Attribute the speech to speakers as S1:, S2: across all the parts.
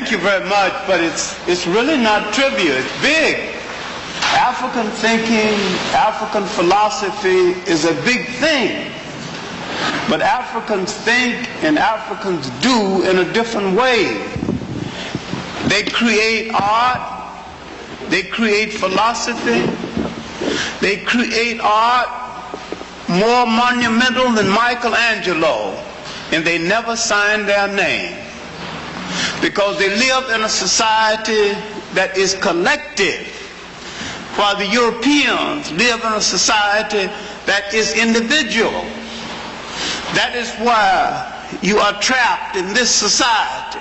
S1: thank you very much, but it's really not trivial. It's big. African thinking, African philosophy is a big thing. But Africans think and Africans do in a different way. They create art, they create philosophy, they create art more monumental than Michelangelo, and they never sign their name. Because they live in a society that is collective, while the Europeans live in a society that is individual. That is why you are trapped in this society.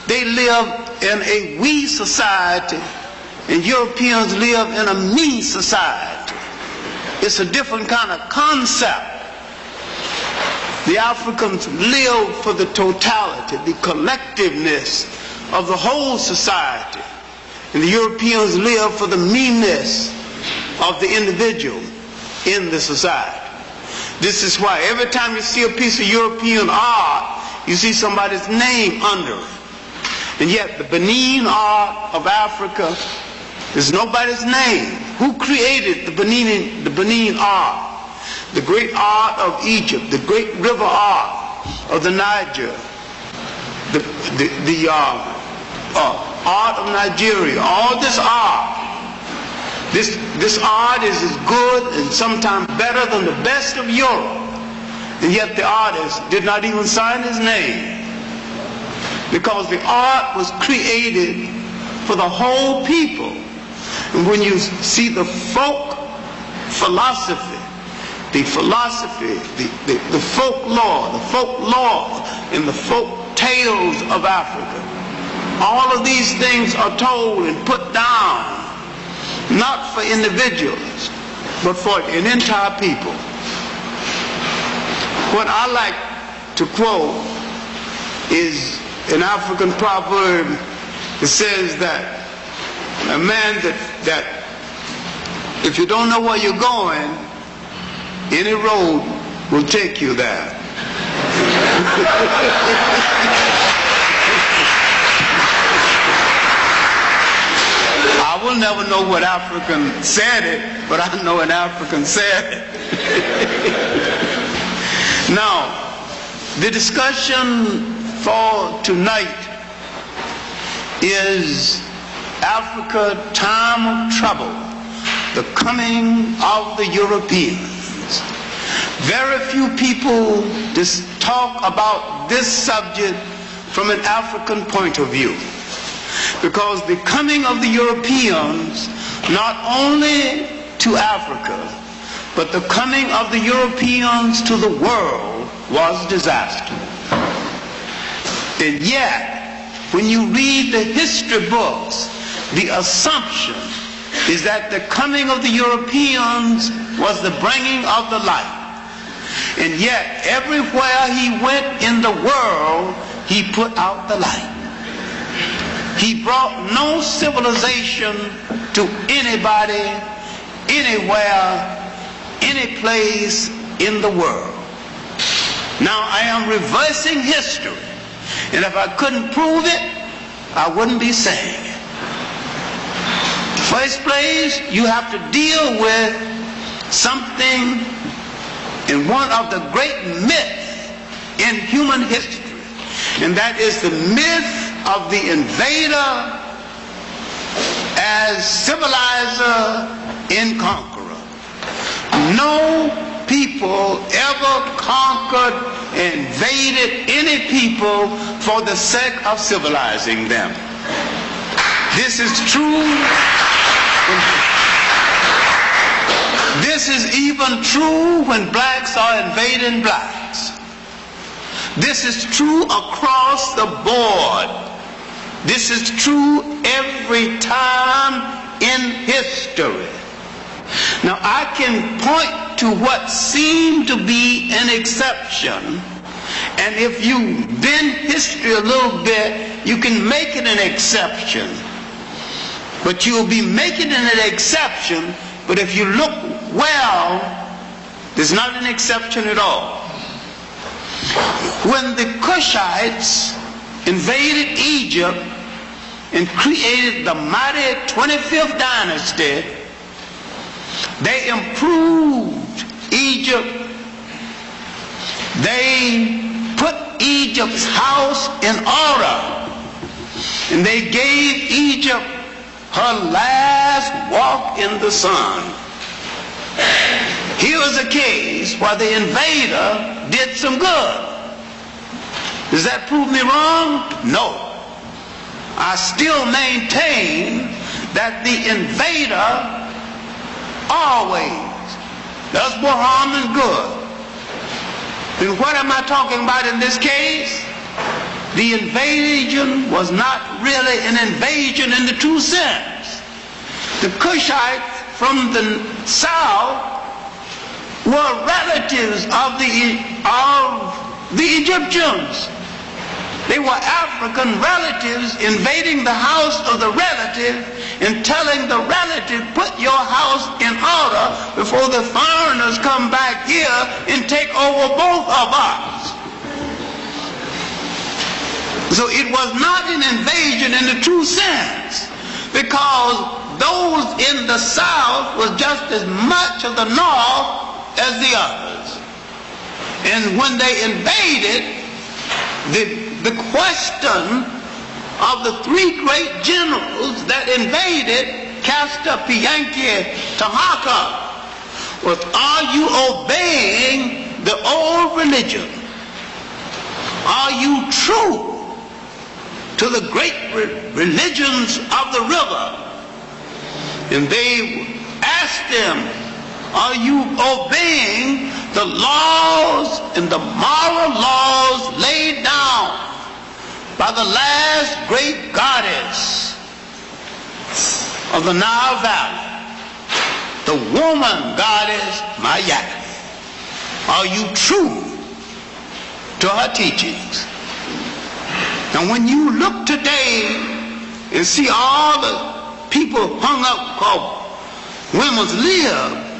S1: They live in a we society, and Europeans live in a me society. It's a different kind of concept. The Africans live for the totality, the collectiveness of the whole society. And the Europeans live for the meanness of the individual in the society. This is why every time you see a piece of European art, you see somebody's name under it. And yet the Benin art of Africa is nobody's name. Who created the Benin art? The great art of Egypt, the great river art of the Niger, the art of Nigeria, all this art. This art is as good and sometimes better than the best of Europe. And yet the artist did not even sign his name. Because the art was created for the whole people. And when you see the folk philosophy, the folklore, and the folk tales of Africa, all of these things are told and put down, not for individuals, but for an entire people. What I like to quote is an African proverb that says that a man that if you don't know where you're going, any road will take you there. I will never know what African said it, but I know an African said it. Now, the discussion for tonight is Africa, time of trouble, the coming of the Europeans. Very few people talk about this subject from an African point of view. Because the coming of the Europeans, not only to Africa, but the coming of the Europeans to the world was disaster. And yet, when you read the history books, the assumption is that the coming of the Europeans was the bringing of the light. And yet, everywhere he went in the world, he put out the light. He brought no civilization to anybody, anywhere, any place in the world. Now, I am reversing history. And if I couldn't prove it, I wouldn't be saying it. First place, you have to deal with something in one of the great myths in human history. And that is the myth of the invader as civilizer and conqueror. No people ever conquered, invaded any people for the sake of civilizing them. This is true. This is even true when blacks are invading blacks. This is true across the board. This is true every time in history. Now, I can point to what seemed to be an exception, and if you bend history a little bit, you can make it an exception. But you'll be making it an exception, but if you look well, there's not an exception at all. When the Cushites invaded Egypt and created the mighty 25th dynasty, they improved Egypt. They put Egypt's house in order, and they gave Egypt her last walk in the sun. Here was a case where the invader did some good. Does that prove me wrong? No. I still maintain that the invader always does more harm than good. And what am I talking about in this case? The invasion was not really an invasion in the true sense. The Cushites from the south were relatives of the Egyptians. They were African relatives invading the house of the relative and telling the relative, put your house in order before the foreigners come back here and take over both of us. So it was not an invasion in the true sense, because those in the south was just as much of the north as the others. And when they invaded, the question of the three great generals that invaded Castor, Pianki, Tahaka was, are you obeying the old religion? Are you true to the great religions of the river? And they asked them, are you obeying the laws and the moral laws laid down by the last great goddess of the Nile Valley, the woman goddess Maya? Are you true to her teachings? And when you look today and see all the people hung up called women's lib,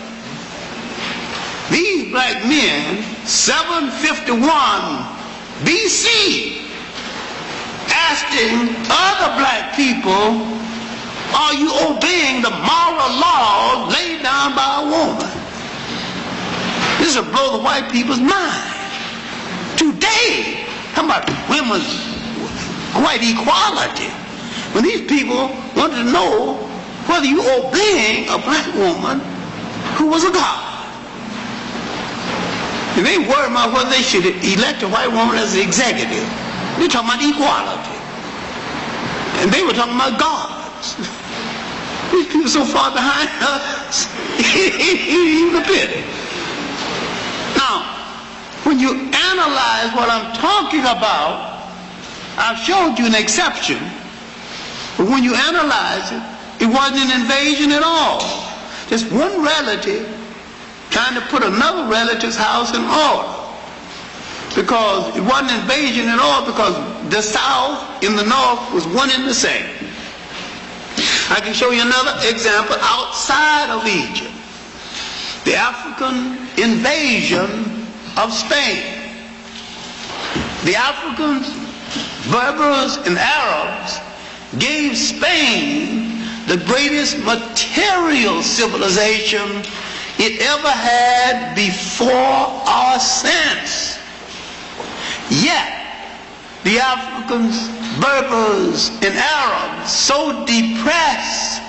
S1: these black men, 751 BC, asking other black people, are you obeying the moral laws laid down by a woman? This will blow the white people's mind. Today, how about women's white equality? When these people wanted to know whether you obeying a black woman who was a god. And they worried about whether they should elect a white woman as the executive. They're talking about equality. And they were talking about gods. These people so far behind us, even a pity. Now, when you analyze what I'm talking about, I've showed you an exception. But when you analyze it, it wasn't an invasion at all. Just one relative trying to put another relative's house in order. Because it wasn't an invasion at all, because the south and the north was one and the same. I can show you another example outside of Egypt. The African invasion of Spain. The Africans, Berbers, and Arabs gave Spain the greatest material civilization it ever had before or since. Yet, the Africans, Berbers, and Arabs so depressed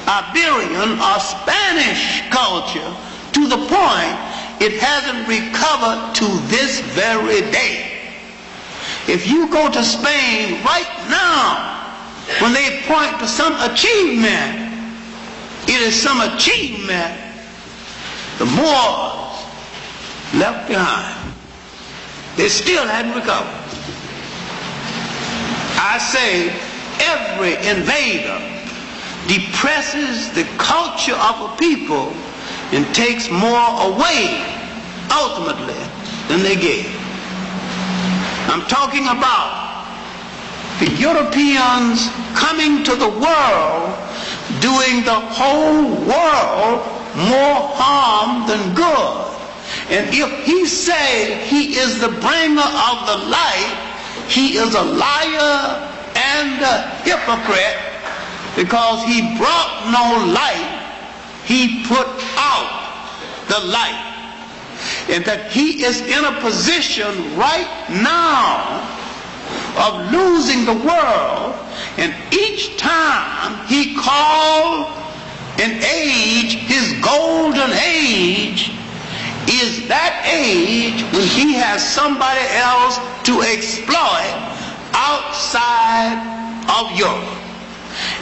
S1: Iberian or Spanish culture to the point it hasn't recovered to this very day. If you go to Spain right now, when they point to some achievement, it is some achievement the Moors left behind. They still hadn't recovered. I say every invader depresses the culture of a people and takes more away ultimately than they gave. I'm talking about the Europeans coming to the world, doing the whole world more harm than good. And if he say he is the bringer of the light, he is a liar and the hypocrite, because he brought no light, he put out the light. And that he is in a position right now of losing the world, and each time he called an age his golden age is that age when he has somebody else to exploit outside of Europe.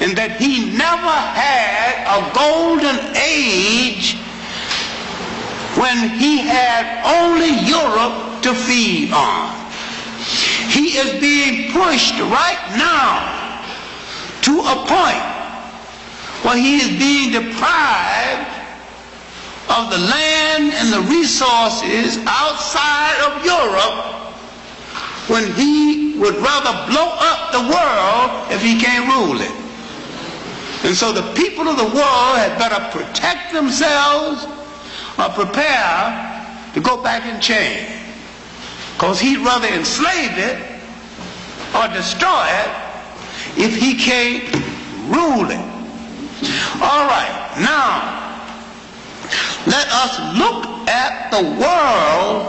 S1: And that he never had a golden age when he had only Europe to feed on. He is being pushed right now to a point where he is being deprived of the land and the resources outside of Europe, when he would rather blow up the world if he can't rule it. And so the people of the world had better protect themselves or prepare to go back in chains, because he'd rather enslave it or destroy it if he can't rule it. All right, now let us look at the world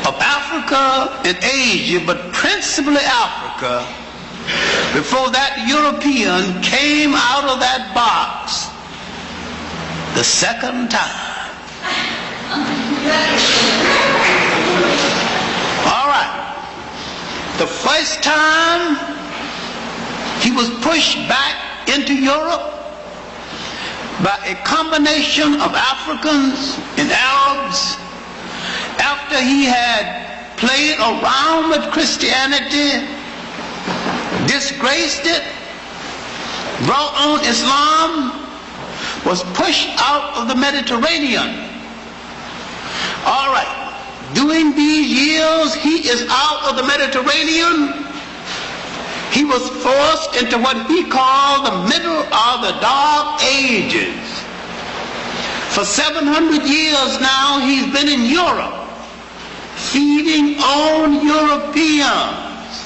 S1: of Africa and Asia, but principally Africa, before that European came out of that box the second time. All right. The first time he was pushed back into Europe by a combination of Africans and Arabs after he had played around with Christianity, disgraced it, brought on Islam, was pushed out of the Mediterranean. All right. During these years he is out of the Mediterranean. He was forced into what he called the middle of the Dark Ages. For 700 years now he's been in Europe, feeding on Europeans.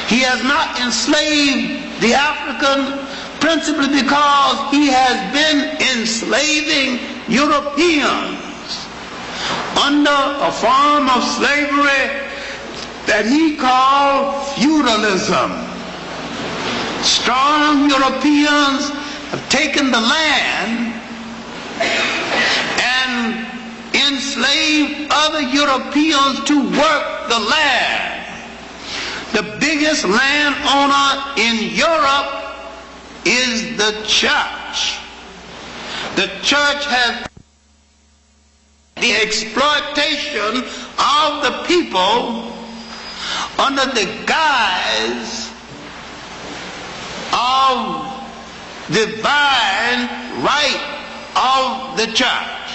S1: He has not enslaved the African, principally because he has been enslaving Europeans under a form of slavery that he called feudalism. Strong Europeans have taken the land and enslaved other Europeans to work the land. The biggest landowner in Europe is the church. The church has the exploitation of the people under the guise of divine right of the church.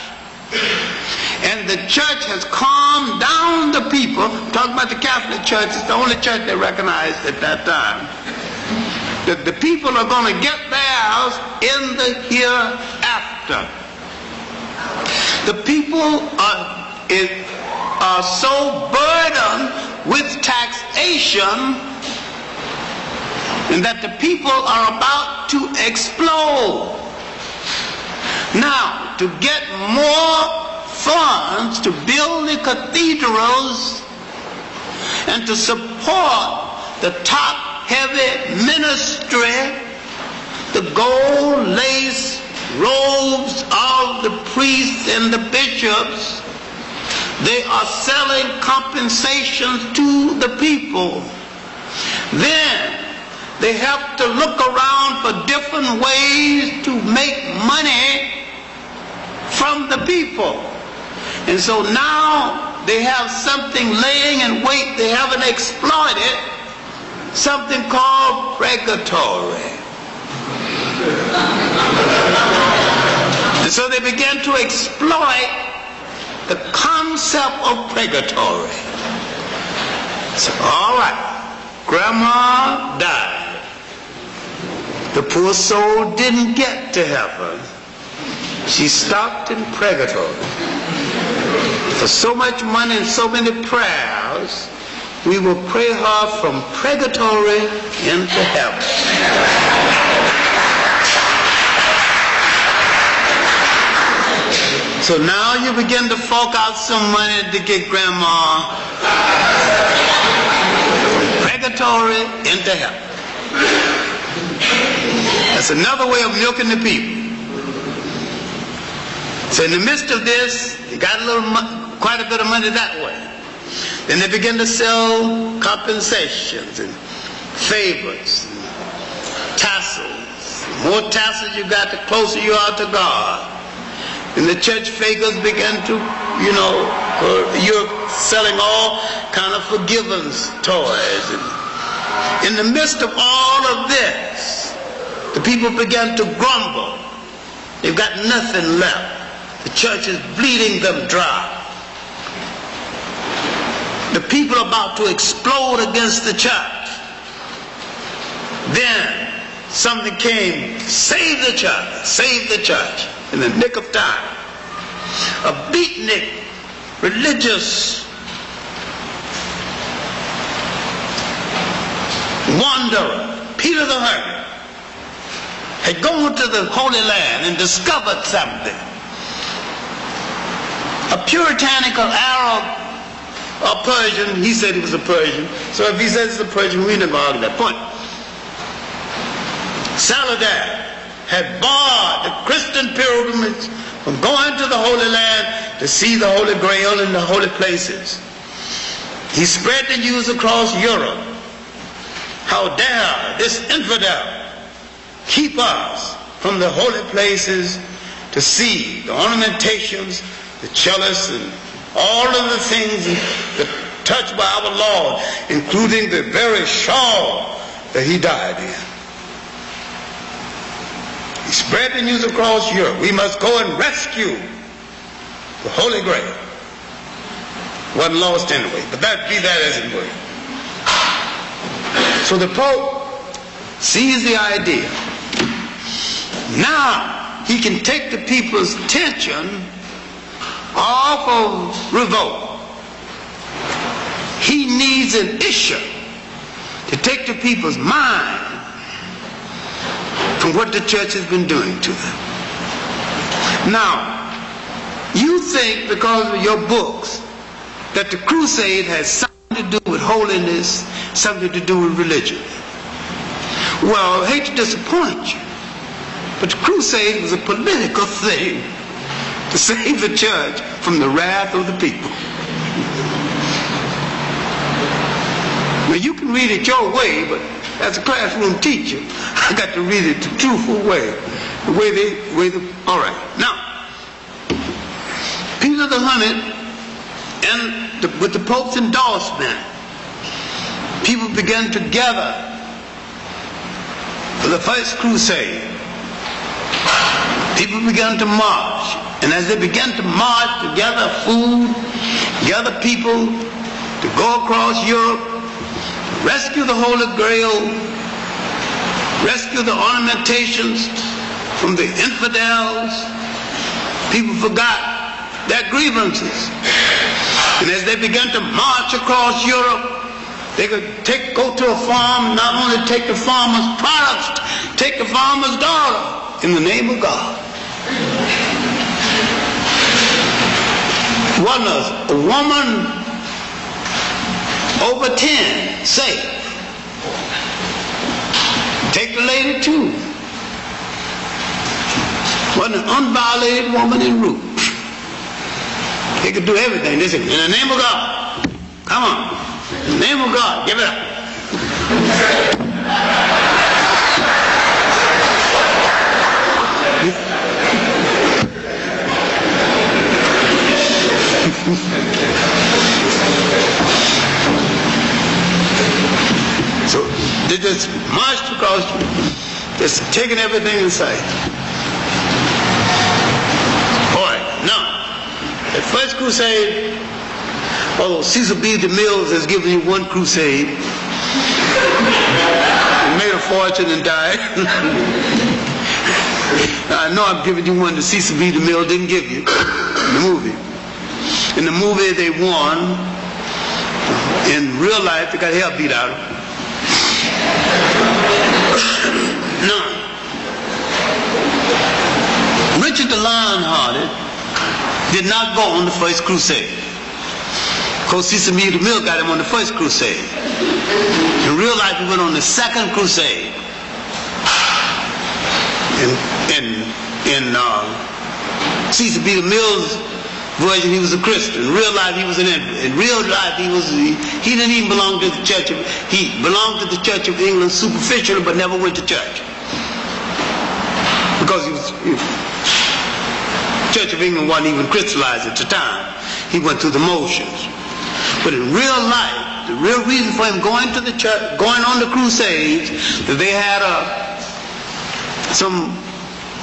S1: And the church has calmed down the people. Talking about the Catholic Church, it's the only church they recognized at that time. That the people are going to get theirs in the hereafter. The people are so burdened with taxation and that the people are about to explode. Now, to get more funds to build the cathedrals and to support the top-heavy ministry, the gold lace robes of the priests and the bishops, they are selling compensations to the people. Then they have to look around for different ways to make money from the people. And so now they have something laying in wait they haven't exploited, something called purgatory. And so they began to exploit the concept of purgatory. So, all right, grandma died. The poor soul didn't get to heaven. She stopped in purgatory. For so much money and so many prayers, we will pray her from purgatory into heaven. So now you begin to fork out some money to get grandma from purgatory into heaven. That's another way of milking the people. So in the midst of this, you got quite a bit of money that way. Then they begin to sell compensations and favors, and tassels. The more tassels you got, the closer you are to God. And the church fakers began to, you're selling all kind of forgiveness toys. And in the midst of all of this, the people began to grumble. They've got nothing left. The church is bleeding them dry. The people are about to explode against the church. Then something came, save the church in the nick of time. A beatnik, religious wanderer, Peter the Hermit, had gone to the Holy Land and discovered something. A puritanical Arab or Persian, he said he was a Persian, so if he says he's a Persian, we never argue that point. Saladin had barred the Christian pilgrimage from going to the Holy Land to see the Holy Grail in the holy places. He spread the news across Europe. How dare this infidel keep us from the holy places to see the ornamentations, the chalice, and all of the things that touched by our Lord, including the very shawl that he died in. He spread the news across Europe. We must go and rescue the Holy Grail. Wasn't lost anyway, but that be that as it were. So the Pope sees the idea. Now he can take the people's attention off of revolt. He needs an issue to take the people's mind from what the church has been doing to them. Now, you think because of your books that the crusade has something to do with holiness, something to do with religion. Well, I hate to disappoint you, but the crusade was a political thing to save the church from the wrath of the people. Now you can read it your way, but as a classroom teacher, I got to read it the truthful way. All right. Now, Peter the Hermit, and with the Pope's endorsement, people began to gather for the first crusade. People began to march. And as they began to march, to gather food, gather people, to go across Europe, rescue the Holy Grail, rescue the ornamentations from the infidels, people forgot their grievances. And as they began to march across Europe, they could go to a farm, not only take the farmer's products, take the farmer's daughter in the name of God. One a woman over 10 safe. Take the lady too. Wasn't an unviolated woman in Ruth. They could do everything. They said, in the name of God. Come on. In the name of God. Give it up. So they just marched across, just taking everything in sight. All right, now, the first crusade, although Cecil B. DeMille has given you one crusade, he made a fortune and died. I know I'm giving you one that Cecil B. DeMille didn't give you in the movie. In the movie they won In real life, they got hell beat out of them. Now, Richard the Lionhearted did not go on the first crusade. Of course, Cecil B. DeMille got him on the first crusade. In real life, he went on the second crusade. In Cecil B. DeMille's version, he was a Christian. In real life, he was an infidel. In real life, he didn't even belong to the Church of. He belonged to the Church of England superficially, but never went to church because Church of England wasn't even crystallized at the time. He went through the motions. But in real life, the real reason for him going to the church, going on the crusades, that they had some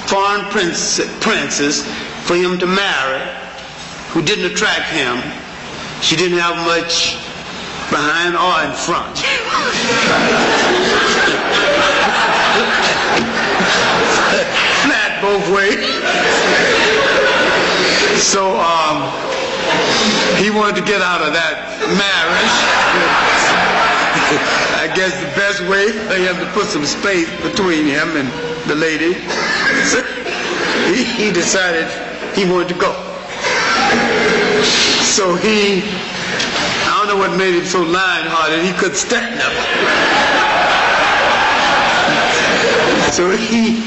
S1: foreign princess for him to marry who didn't attract him. She didn't have much behind or in front. Flat both ways. So he wanted to get out of that marriage. I guess the best way for him to put some space between him and the lady. So he decided he wanted to go. So I don't know what made him so lion-hearted, he couldn't stand up. So he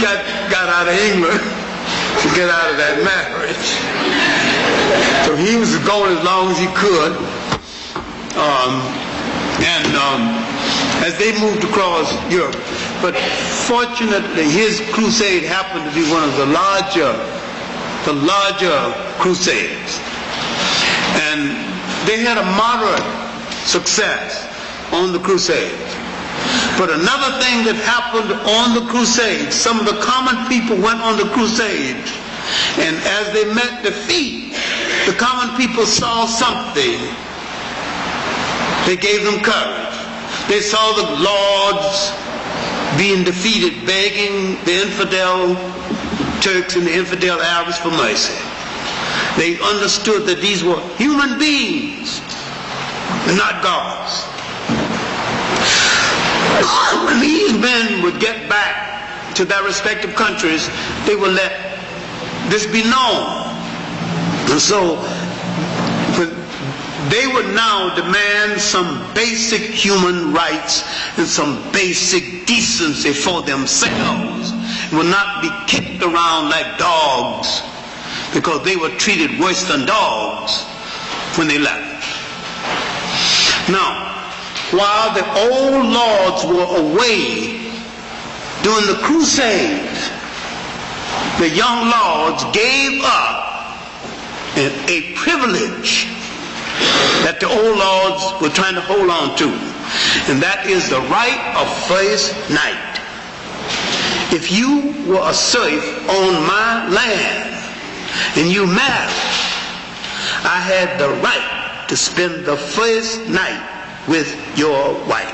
S1: got out of England to get out of that marriage. So he was going as long as he could. As they moved across Europe. But fortunately, his crusade happened to be one of the larger crusades. And they had a moderate success on the crusades. But another thing that happened on the crusades, some of the common people went on the crusades, and as they met defeat, the common people saw something. They gave them courage. They saw the lords being defeated, begging the infidel Turks and the infidel Arabs for mercy. They understood that these were human beings, not gods. When these men would get back to their respective countries, they would let this be known. And so they would now demand some basic human rights and some basic decency for themselves. It would not be kicked around like dogs, because they were treated worse than dogs when they left. Now, while the old lords were away during the crusades, the young lords gave up a privilege that the old lords were trying to hold on to, and that is the right of first night. If you were a serf on my land and you married, I had the right to spend the first night with your wife.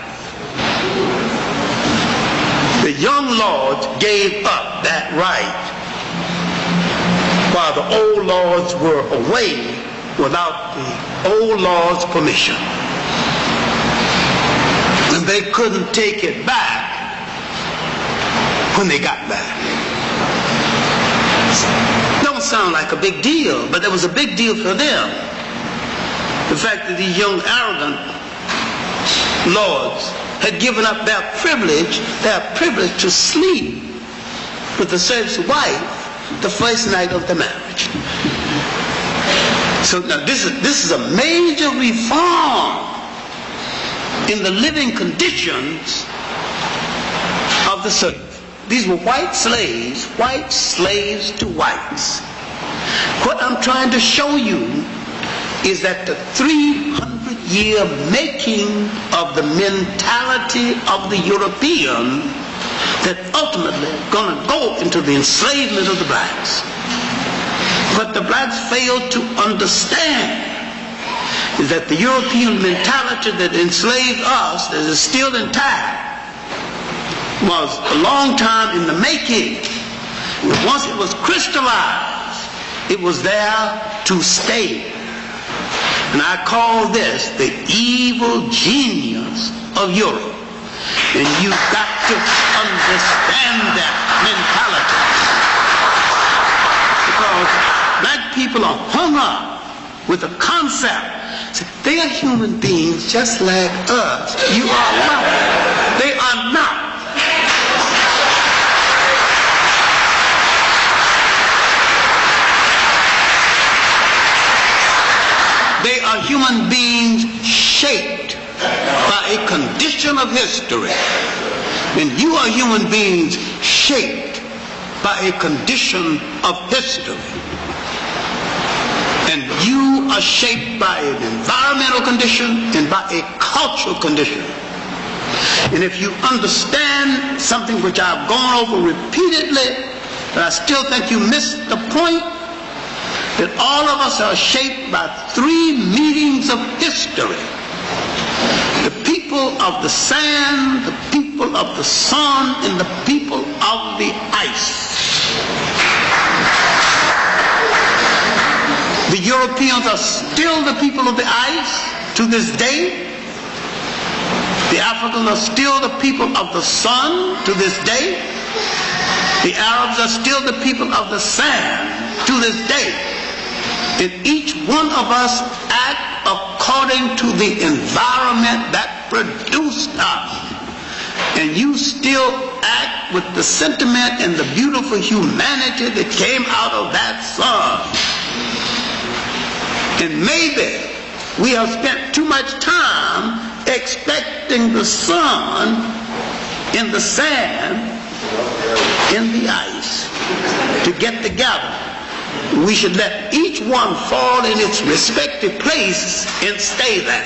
S1: The young lords gave up that right while the old lords were away without the old lord's permission. And they couldn't take it back when they got back. Don't sound like a big deal, but it was a big deal for them. The fact that these young arrogant lords had given up their privilege to sleep with the serf's wife the first night of the marriage. So now this is a major reform in the living conditions of the serf. These were white slaves to whites. What I'm trying to show you is that the 300-year making of the mentality of the European that ultimately going to go into the enslavement of the blacks. What the blacks failed to understand is that the European mentality that enslaved us, that is still intact, was a long time in the making. Once it was crystallized, it was there to stay.
S2: And I call this the evil genius of Europe. And you've got to understand that mentality. Because black people are hung up with the concept. They are human beings just like us. You are not. They are not. They are human beings shaped by a condition of history. And you are human beings shaped by a condition of history. And you are shaped by an environmental condition and by a cultural condition. And if you understand something which I've gone over repeatedly, but I still think you missed the point, that all of us are shaped by three meetings of history. The people of the sand, the people of the sun, and the people of the ice. The Europeans are still the people of the ice to this day. The Africans are still the people of the sun to this day. The Arabs are still the people of the sand to this day. And each one of us act according to the environment that produced us. And you still act with the sentiment and the beautiful humanity that came out of that sun. And maybe we have spent too much time expecting the sun in the sand, in the ice, to get together. We should let each one fall in its respective place and stay there.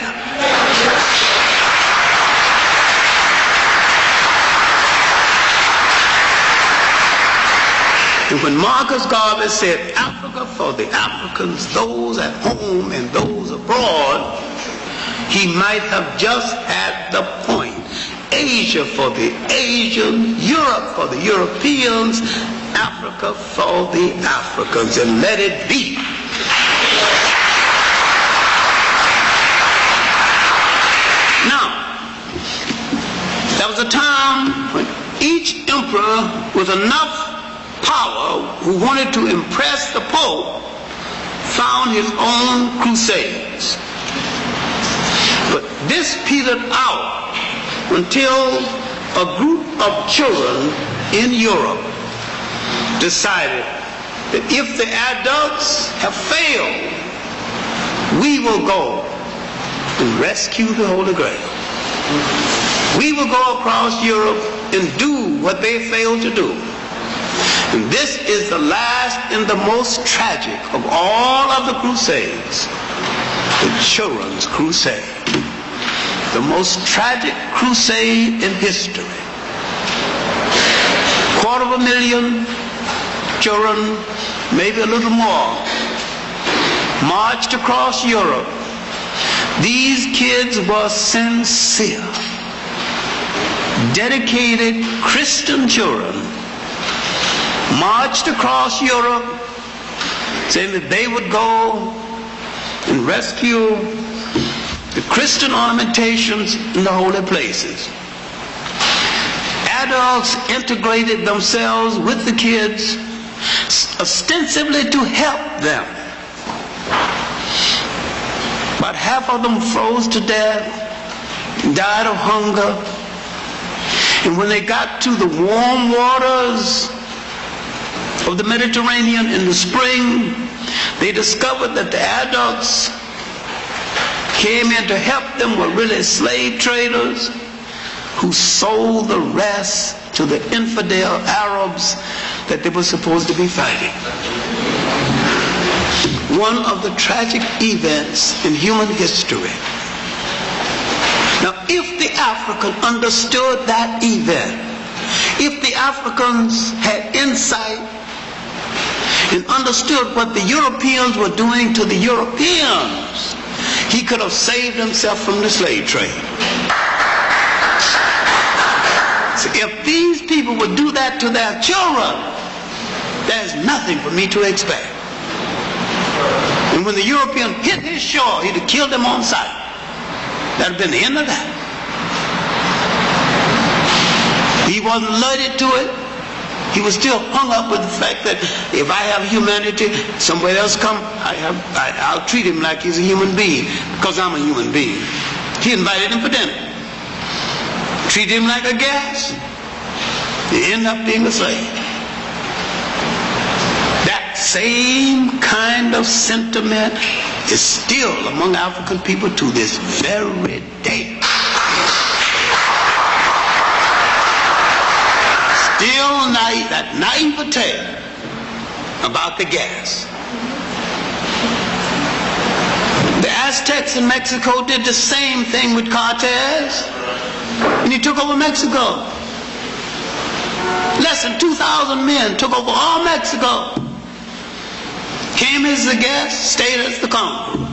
S2: And when Marcus Garvey said Africa for the Africans, those at home and those abroad, he might have just had the point. Asia for the Asians, Europe for the Europeans, Africa for the Africans, and let it be. Now, there was a time when each emperor with enough power who wanted to impress the Pope found his own crusades. But this petered out until a group of children in Europe decided that if the adults have failed, we will go and rescue the Holy Grail. We will go across Europe and do what they failed to do. And this is the last and the most tragic of all of the crusades, the Children's Crusade. The most tragic crusade in history. 250,000 children, maybe a little more, marched across Europe. These kids were sincere, dedicated Christian children, marched across Europe saying that they would go and rescue the Christian ornamentations in the holy places. Adults integrated themselves with the kids ostensibly to help them. But half of them froze to death, died of hunger. And when they got to the warm waters of the Mediterranean in the spring, they discovered that the adults came in to help them were really slave traders who sold the rest to the infidel Arabs that they were supposed to be fighting. One of the tragic events in human history. Now, if the African understood that event, if the Africans had insight and understood what the Europeans were doing to the Europeans, he could have saved himself from the slave trade. So if these people would do that to their children, there's nothing for me to expect. And when the European hit his shore, he'd have killed them on sight. That'd have been the end of that. He wasn't alerted to it. He was still hung up with the fact that if I have humanity, somebody else come, I'll treat him like he's a human being because I'm a human being. He invited him for dinner. Treat him like a guest. He ended up being a slave. That same kind of sentiment is still among African people to this very day. Still that naivete about the gas. The Aztecs in Mexico did the same thing with Cortez, and he took over Mexico. Less than 2,000 men took over all Mexico. Came as the guest, stayed as the conqueror.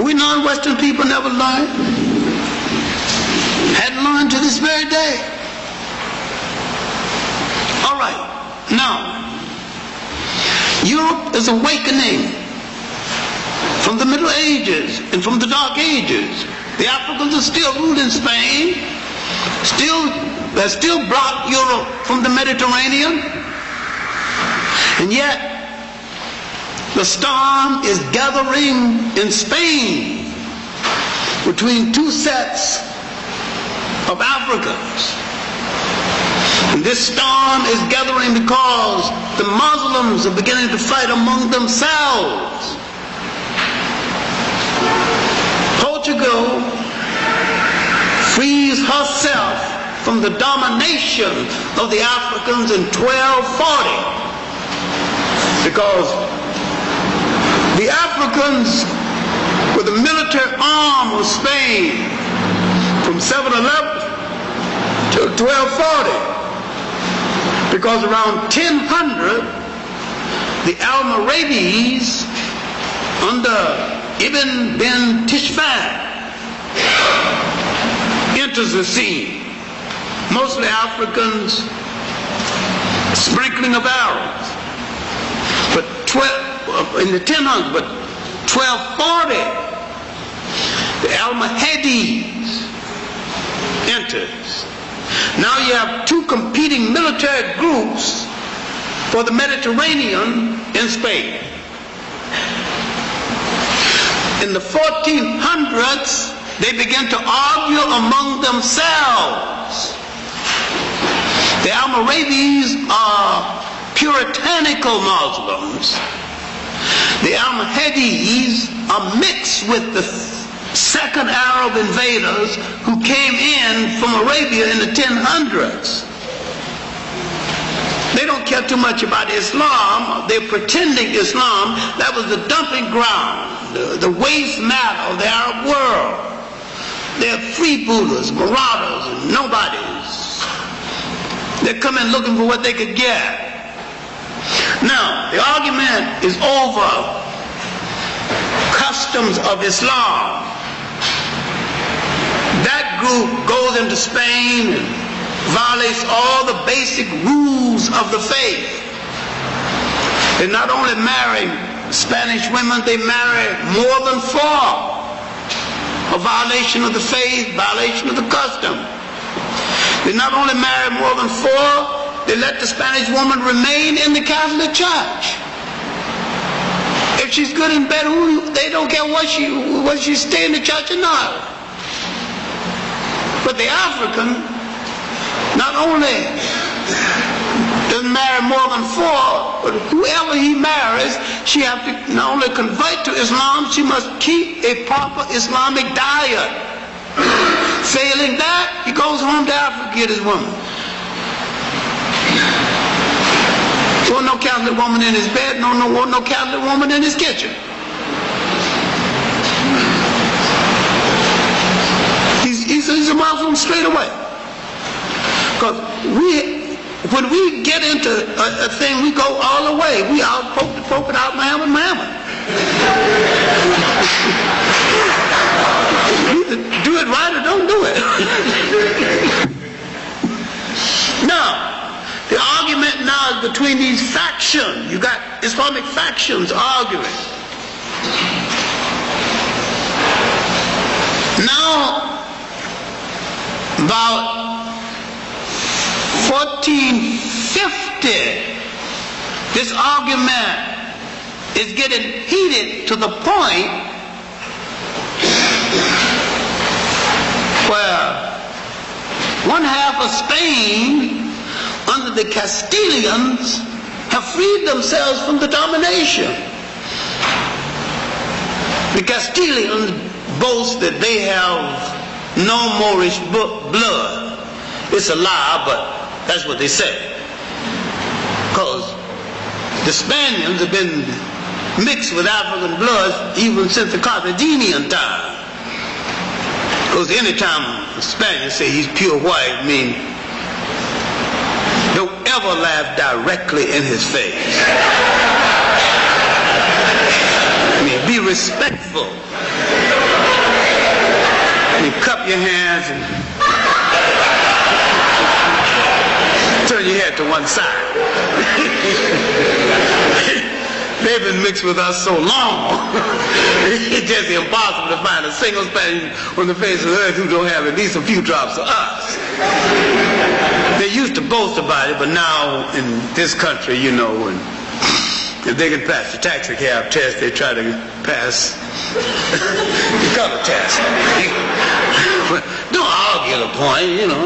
S2: We non-Western people never learned. Hadn't learned to this very day. All right, now, Europe is awakening from the Middle Ages and from the Dark Ages. The Africans are still ruling Spain, they're still blocked Europe from the Mediterranean, and yet the storm is gathering in Spain between two sets of Africans. And this storm is gathering because the Muslims are beginning to fight among themselves. Portugal frees herself from the domination of the Africans in 1240 because the Africans were the military arm of Spain from 711 to 1240, because around 1000 the Almoravids under Ibn bin Tishfan enters the scene. Mostly Africans, sprinkling of Arabs, but in the 1000s, but 1240 the Almohades enters. Now you have two competing military groups for the Mediterranean in Spain. In the 1400s, they begin to argue among themselves. The Almoravids are puritanical Muslims. The Almohades are mixed with the second Arab invaders who came in from Arabia in the 1000s. They don't care too much about Islam. They're pretending Islam. That was the dumping ground, the waste matter of the Arab world. They're freebooters, marauders, and nobodies. They're coming looking for what they could get. Now, the argument is over customs of Islam. That group goes into Spain and violates all the basic rules of the faith. They not only marry Spanish women, they marry more than 4. A violation of the faith, violation of the custom. They not only marry more than 4, they let the Spanish woman remain in the Catholic Church. If she's good and bad, they don't care what she stay in the church or not. But the African not only doesn't marry more than 4, but whoever he marries, she has to not only convert to Islam, she must keep a proper Islamic diet. Failing that, he goes home to Africa to get his woman. There was no Catholic woman in his bed, no Catholic woman in his kitchen. He's a Muslim straight away. Because when we get into a thing, we go all the way. We all poke it out, Muhammad. Either do it right or don't do it. Now, the argument now is now between these factions. You got Islamic factions arguing. Now, about 1450, this argument is getting heated to the point where one half of Spain under the Castilians have freed themselves from the domination. The Castilians boast that they have no Moorish blood. It's a lie, but that's what they say. Because the Spaniards have been mixed with African blood even since the Carthaginian time. Because any time a Spaniard say he's pure white, I mean, don't ever laugh directly in his face. I mean, be respectful. I mean, cup your hands and turn your head to one side. They've been mixed with us so long, it's just impossible to find a single Spaniard on the face of the earth who don't have at least a few drops of us. They used to boast about it, but now in this country, you know, and if they can pass the taxi cab test, they try to pass the color test. Don't argue the point, you know.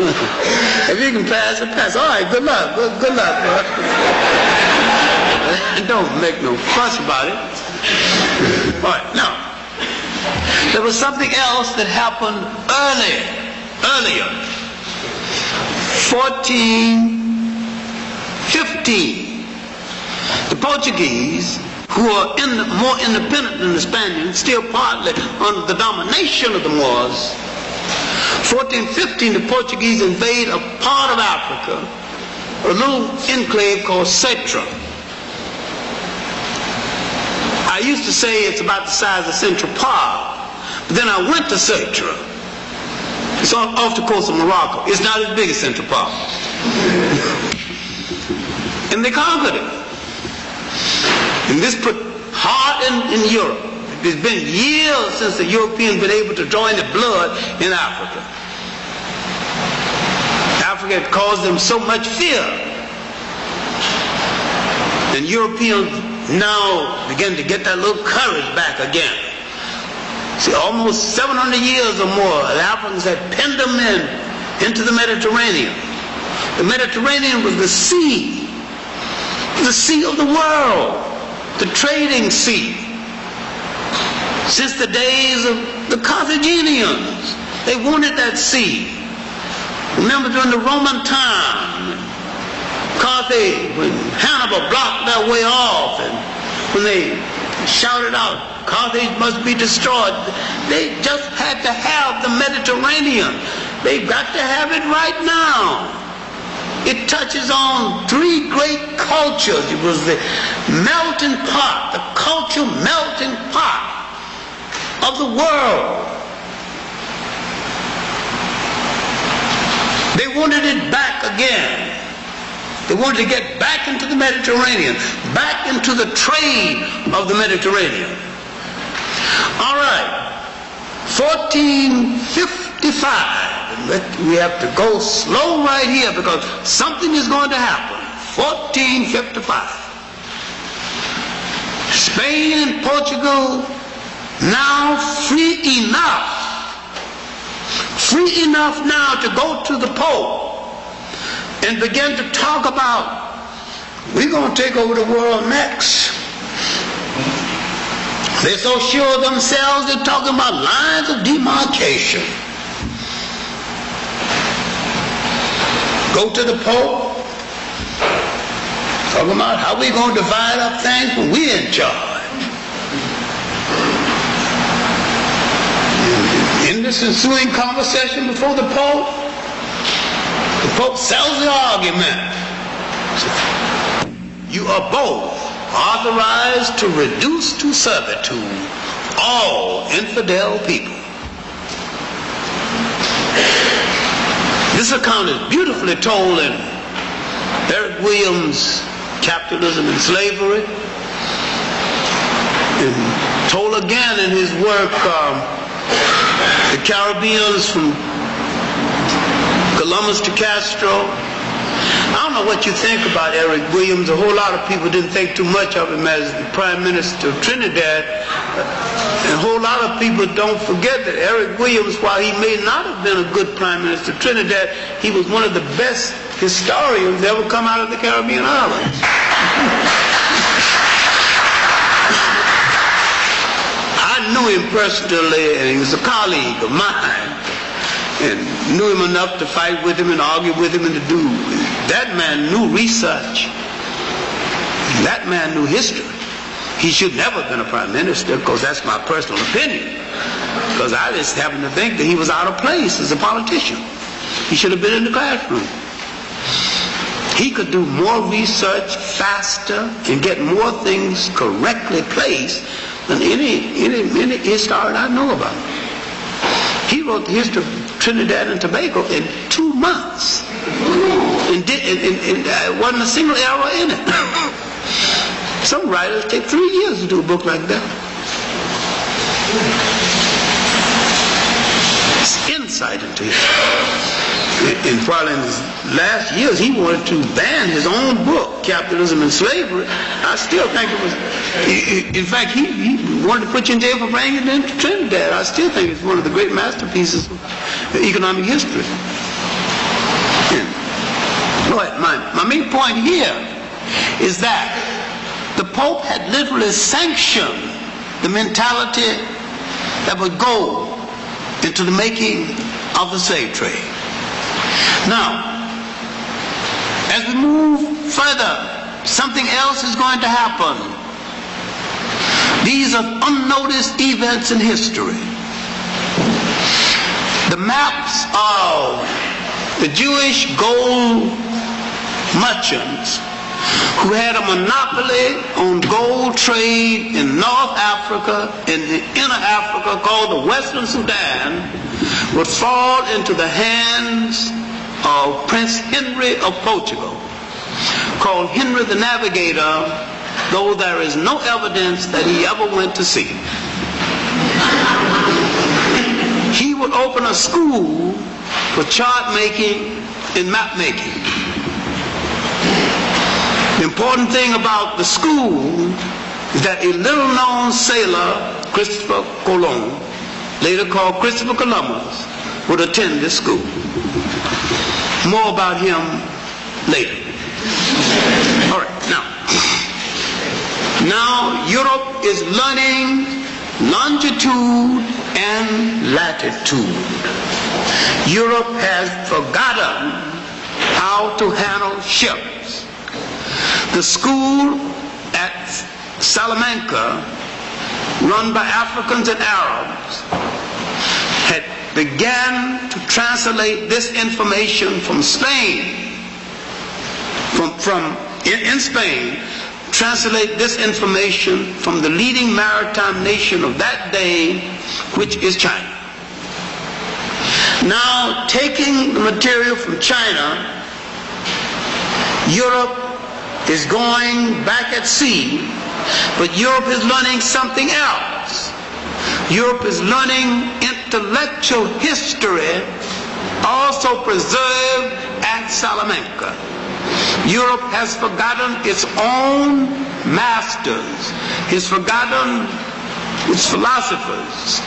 S2: If you can pass it, pass. All right, good luck. Good luck, bro. Don't make no fuss about it. All right, now, there was something else that happened earlier. 1415. The Portuguese, who are more independent than the Spaniards, still partly under the domination of the Moors. 1415, the Portuguese invade a part of Africa, a little enclave called Cetra. I used to say it's about the size of Central Park, but then I went to Cetra. It's off the coast of Morocco. It's not as big as Central Park. And they conquered it. And this put heart in Europe. It's been years since the Europeans been able to draw any blood in Africa. Africa had caused them so much fear. And Europeans now begin to get that little courage back again. See, almost 700 years or more, the Africans had penned them into the Mediterranean. The Mediterranean was the sea of the world, the trading sea. Since the days of the Carthaginians, they wanted that sea. Remember during the Roman time, Carthage, when Hannibal blocked their way off, and when they shouted out, Carthage must be destroyed, they just had to have the Mediterranean. They've got to have it right now. It touches on three great cultures. It was the melting pot, the culture melting pot of the world. They wanted it back again. They wanted to get back into the Mediterranean, back into the trade of the Mediterranean. All right, 1455. We have to go slow right here because something is going to happen. 1455. Spain and Portugal now free enough now to go to the Pope and begin to talk about, we're going to take over the world next. They're so sure of themselves, they're talking about lines of demarcation. Go to the Pope, talking about how we're going to divide up things when we're in charge. In this ensuing conversation before the Pope sells the argument. You are both authorized to reduce to servitude all infidel people. This account is beautifully told in Eric Williams' capitalism and slavery, and told again in his work, The Caribbeans from Columbus to Castro. I don't know what you think about Eric Williams. A whole lot of people didn't think too much of him as the Prime Minister of Trinidad. And a whole lot of people don't forget that Eric Williams, while he may not have been a good Prime Minister of Trinidad, he was one of the best historians ever come out of the Caribbean islands. I knew him personally, and he was a colleague of mine, and knew him enough to fight with him and argue with him and to do. That man knew research. That man knew history. He should never have been a prime minister, because that's my personal opinion. Because I just happen to think that he was out of place as a politician. He should have been in the classroom. He could do more research faster and get more things correctly placed than any historian I know about. He wrote the history of Trinidad and Tobago in 2 months. And wasn't a single error in it. Some writers take 3 years to do a book like that. It's insight into history. And while in his last years he wanted to ban his own book, Capitalism and Slavery, I still think it was, in fact, he wanted to put you in jail for bringing it into Trinidad. I still think it's one of the great masterpieces of economic history. And, my main point here is that the Pope had literally sanctioned the mentality that would go into the making of the slave trade. Now, as we move further, something else is going to happen. These are unnoticed events in history. The maps of the Jewish gold merchants who had a monopoly on gold trade in North Africa and the inner Africa called the Western Sudan would fall into the hands of Prince Henrik of Portugal, called Henry the Navigator, though there is no evidence that he ever went to sea. He would open a school for chart making and map making. The important thing about the school is that a little known sailor, Christopher Colon, later called Christopher Columbus, would attend this school. More about him later. All right, now Europe is learning longitude and latitude. Europe has forgotten how to handle ships. The school at Salamanca, run by Africans and Arabs, had began to translate this information from Spain, in Spain, translate this information from the leading maritime nation of that day, which is China. Now, taking the material from China, Europe is going back at sea, but Europe is learning something else. Europe is learning intellectual history, also preserved at Salamanca. Europe has forgotten its own masters, has forgotten its philosophers,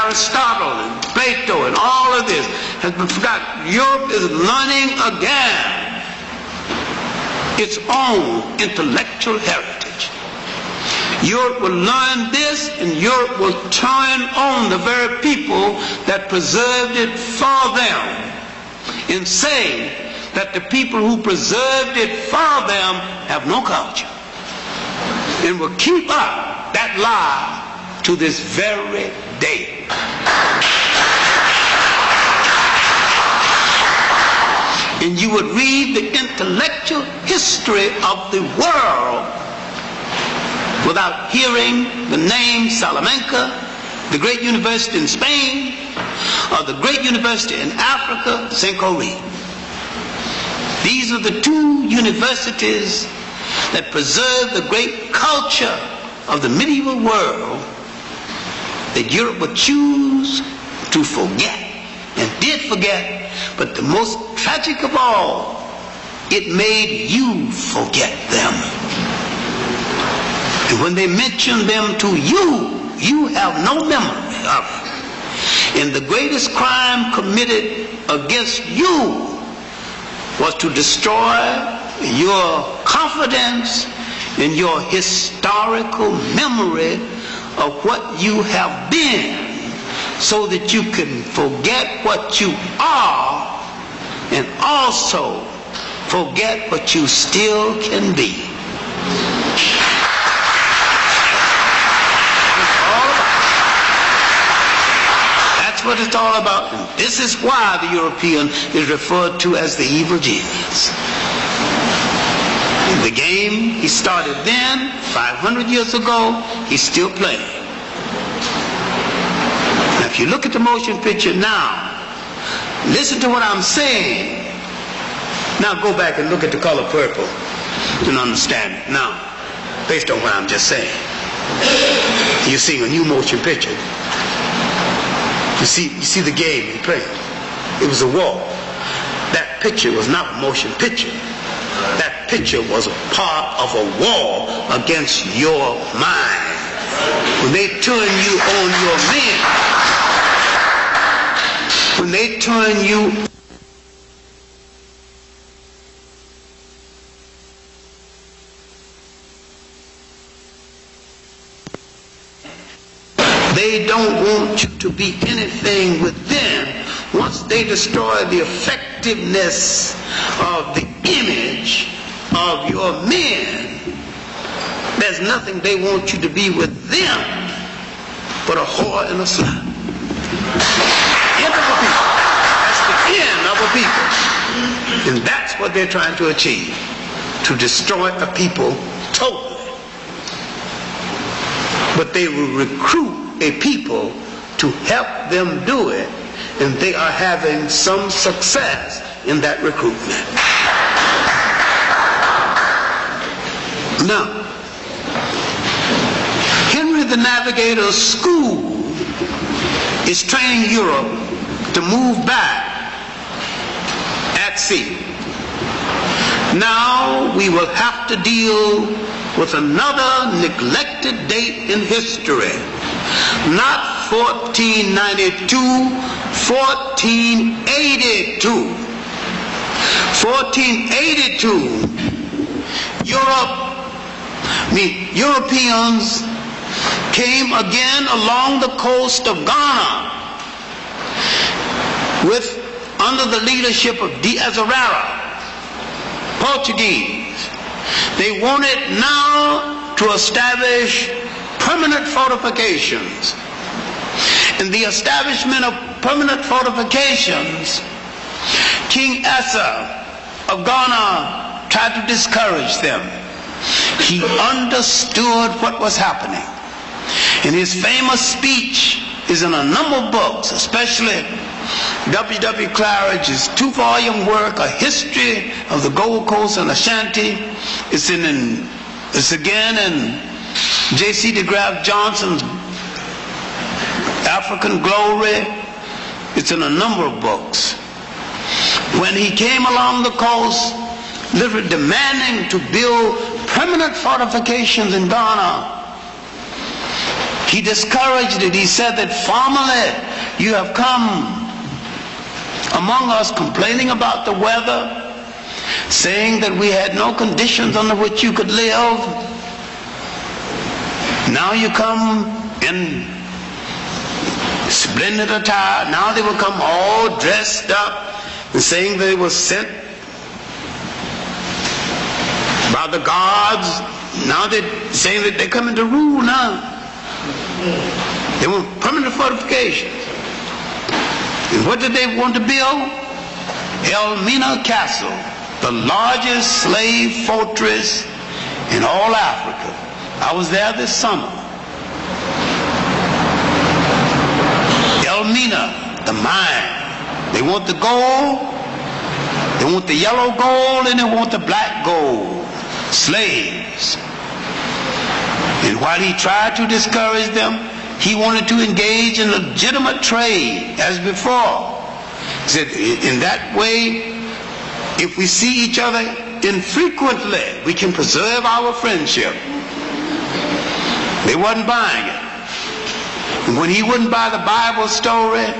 S2: Aristotle and Plato and all of this has been forgotten. Europe is learning again its own intellectual heritage. Europe will learn this, and Europe will turn on the very people that preserved it for them and say that the people who preserved it for them have no culture, and will keep up that lie to this very day. And you would read the intellectual history of the world without hearing the name Salamanca, the great university in Spain, or the great university in Africa, St. Corée. These are the two universities that preserved the great culture of the medieval world that Europe would choose to forget, and did forget. But the most tragic of all, it made you forget them. And when they mention them to you, you have no memory of it. And the greatest crime committed against you was to destroy your confidence in your historical memory of what you have been, so that you can forget what you are and also forget what you still can be. That's what it's all about. And this is why the European is referred to as the evil genius. In the game he started then, 500 years ago, he's still playing. Now if you look at the motion picture now, listen to what I'm saying. Now go back and look at the color purple and understand it now, based on what I'm just saying. You're seeing a new motion picture. You see the game he played. It was a war. That picture was not a motion picture. That picture was a part of a war against your mind. When they turn you on your men, when they turn you they don't want you to be anything with them. Once they destroy the effectiveness of the image of your men, there's nothing they want you to be with them but a whore and a slut. End of a people. That's the end of a people. And that's what they're trying to achieve, to destroy a people totally. But they will recruit a people to help them do it, and they are having some success in that recruitment. Now, Henry the Navigator's school is training Europe to move back at sea. Now we will have to deal with another neglected date in history. Not 1492, 1482. 1482, Europeans came again along the coast of Ghana under the leadership of Diaz Herrera, Portuguese. They wanted now to establish permanent fortifications. In the establishment of permanent fortifications, King Asa of Ghana tried to discourage them. He understood what was happening. And his famous speech is in a number of books, especially W. Claridge's 2-volume work, A History of the Gold Coast and Ashanti. It's again in J.C. DeGraff Johnson's African Glory. It's in a number of books. When he came along the coast, literally demanding to build permanent fortifications in Ghana, he discouraged it. He said that formerly you have come among us complaining about the weather, saying that we had no conditions under which you could live. Now you come in splendid attire. Now they will come all dressed up and saying they were sent by the gods. Now they're saying that they're coming to rule now. They want permanent fortifications. And what did they want to build? Elmina Castle, the largest slave fortress in all Africa. I was there this summer. Elmina, the mine. They want the gold, they want the yellow gold, and they want the black gold. slaves. And while he tried to discourage them, he wanted to engage in legitimate trade as before. He said, in that way, if we see each other infrequently, we can preserve our friendship. They wasn't buying it. And when he wouldn't buy the Bible story,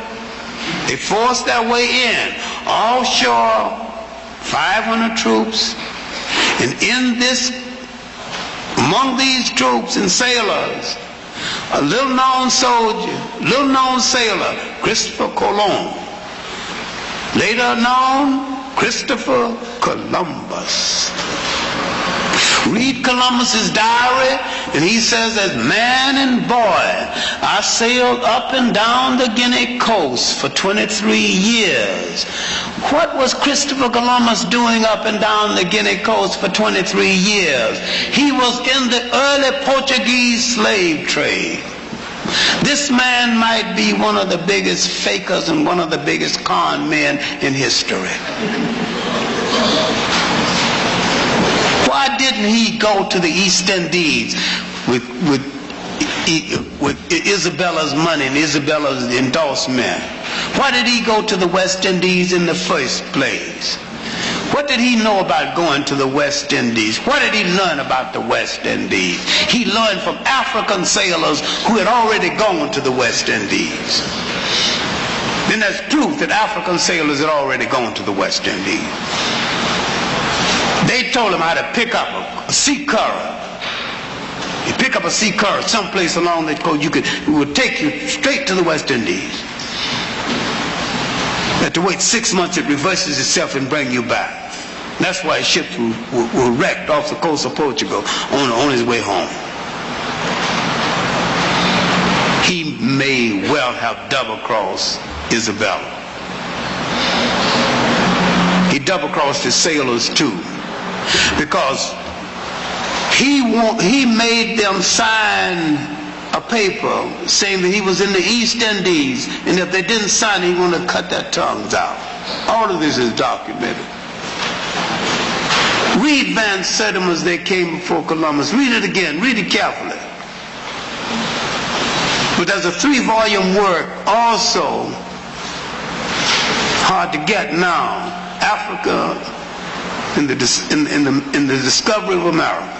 S2: they forced their way in, offshore, 500 troops. And in this, among these troops and sailors, a little-known soldier, little-known sailor, Christopher Colon, later known Christopher Columbus. Read Columbus's diary, and he says, as man and boy, I sailed up and down the Guinea coast for 23 years. What was Christopher Columbus doing up and down the Guinea coast for 23 years? He was in the early Portuguese slave trade. This man might be one of the biggest fakers and one of the biggest con men in history. Why didn't he go to the East Indies with Isabella's money and Isabella's endorsement? Why did he go to the West Indies in the first place? What did he know about going to the West Indies? What did he learn about the West Indies? He learned from African sailors who had already gone to the West Indies. Then that's proof that African sailors had already gone to the West Indies. They told him how to pick up a sea current. You pick up a sea current someplace along that coast, it would take you straight to the West Indies. You have to wait 6 months, it reverses itself and bring you back. That's why ships were wrecked off the coast of Portugal on his way home. He may well have double-crossed Isabella. He double-crossed his sailors too, because he made them sign a paper saying that he was in the East Indies, and if they didn't sign, he wanted to cut their tongues out. All of this is documented. Read Van Sertima's They Came Before Columbus. Read it again. Read it carefully. But there's a 3-volume work also, hard to get now, Africa in the discovery of America.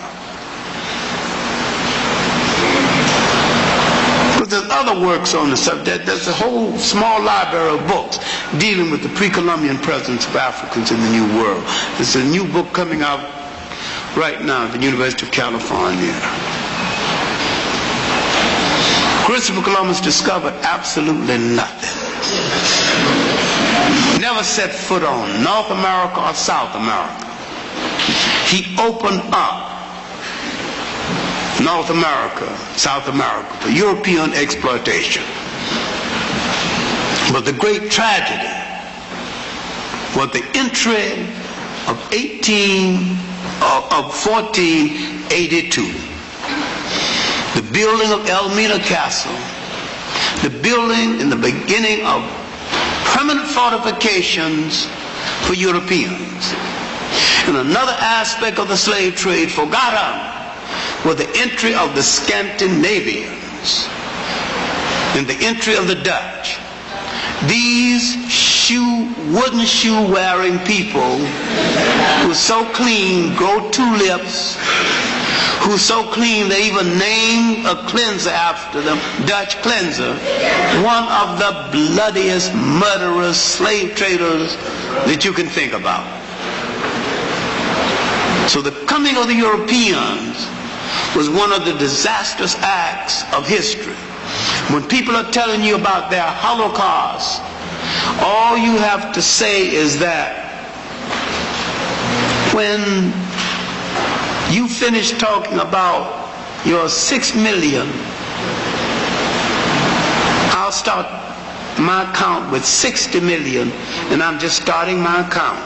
S2: But there's other works on the subject. There's a whole small library of books dealing with the pre-Columbian presence of Africans in the New World. There's a new book coming out right now at the University of California. Christopher Columbus discovered absolutely nothing. Never set foot on North America or South America. He opened up North America, South America for European exploitation. But the great tragedy was the entry of 1482. The building of Elmina Castle, the building in the beginning of permanent fortifications for Europeans. And another aspect of the slave trade forgotten was the entry of the Scandinavians and the entry of the Dutch. These wooden shoe-wearing people who are so clean, grow 2 lips, who so clean they even named a cleanser after them, Dutch cleanser, one of the bloodiest, murderous slave traders that you can think about. So the coming of the Europeans was one of the disastrous acts of history. When people are telling you about their Holocaust, all you have to say is that when you finish talking about your 6 million, I'll start my count with 60 million, and I'm just starting my count.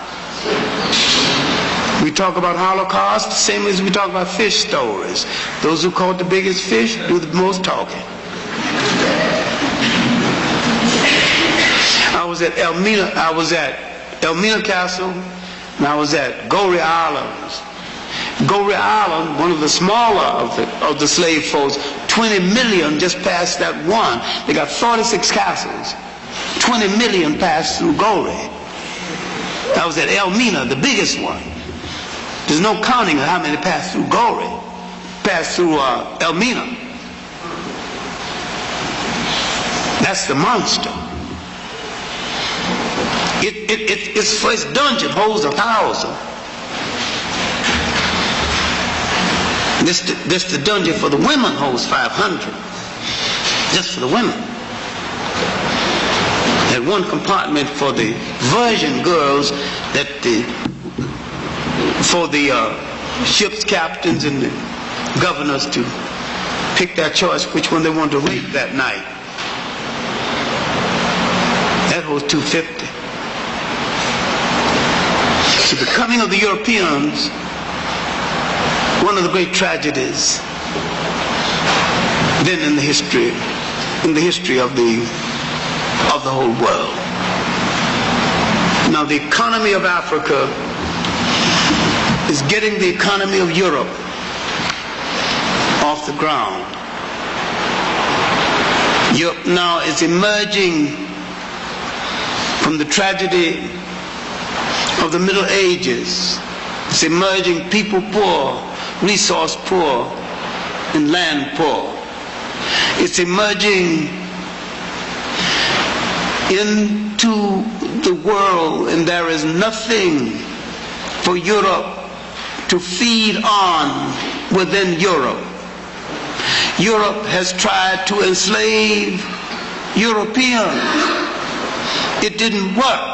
S2: We talk about Holocaust the same as we talk about fish stories. Those who caught the biggest fish do the most talking. I was at Elmina Castle, and I was at Goree Islands. Goree Island, one of the smaller of the slave forts, 20 million just passed that one. They got 46 castles. 20 million passed through Goree. That was at Elmina, the biggest one. There's no counting of how many passed through Goree, passed through Elmina. That's the monster. Its first dungeon holds 1,000. This the dungeon for the women holds 500. Just for the women. Had one compartment for the virgin girls, for the ship's captains and the governors to pick their choice which one they want to rape that night. That holds 250. So the coming of the Europeans, one of the great tragedies then in the history of the whole world. Now the economy of Africa is getting the economy of Europe off the ground. Europe now is emerging from the tragedy of the Middle Ages. It's emerging people poor, resource poor, and land poor. It's emerging into the world, and there is nothing for Europe to feed on within Europe. Europe has tried to enslave Europeans. It didn't work.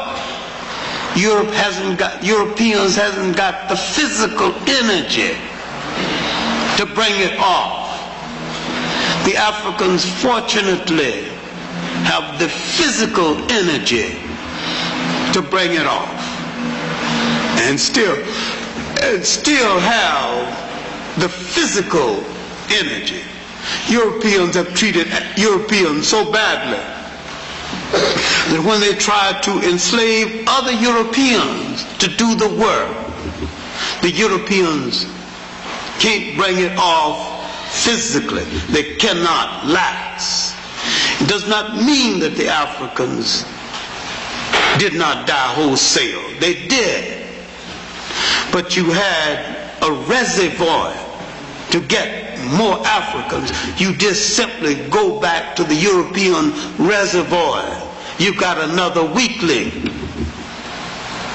S2: Europeans hasn't got the physical energy to bring it off. The Africans fortunately have the physical energy to bring it off, and still have the physical energy. Europeans have treated Europeans so badly that when they try to enslave other Europeans to do the work, the Europeans can't bring it off physically. They cannot last. It does not mean that the Africans did not die wholesale. They did. But you had a reservoir to get more Africans. You just simply go back to the European reservoir. You got another weakling.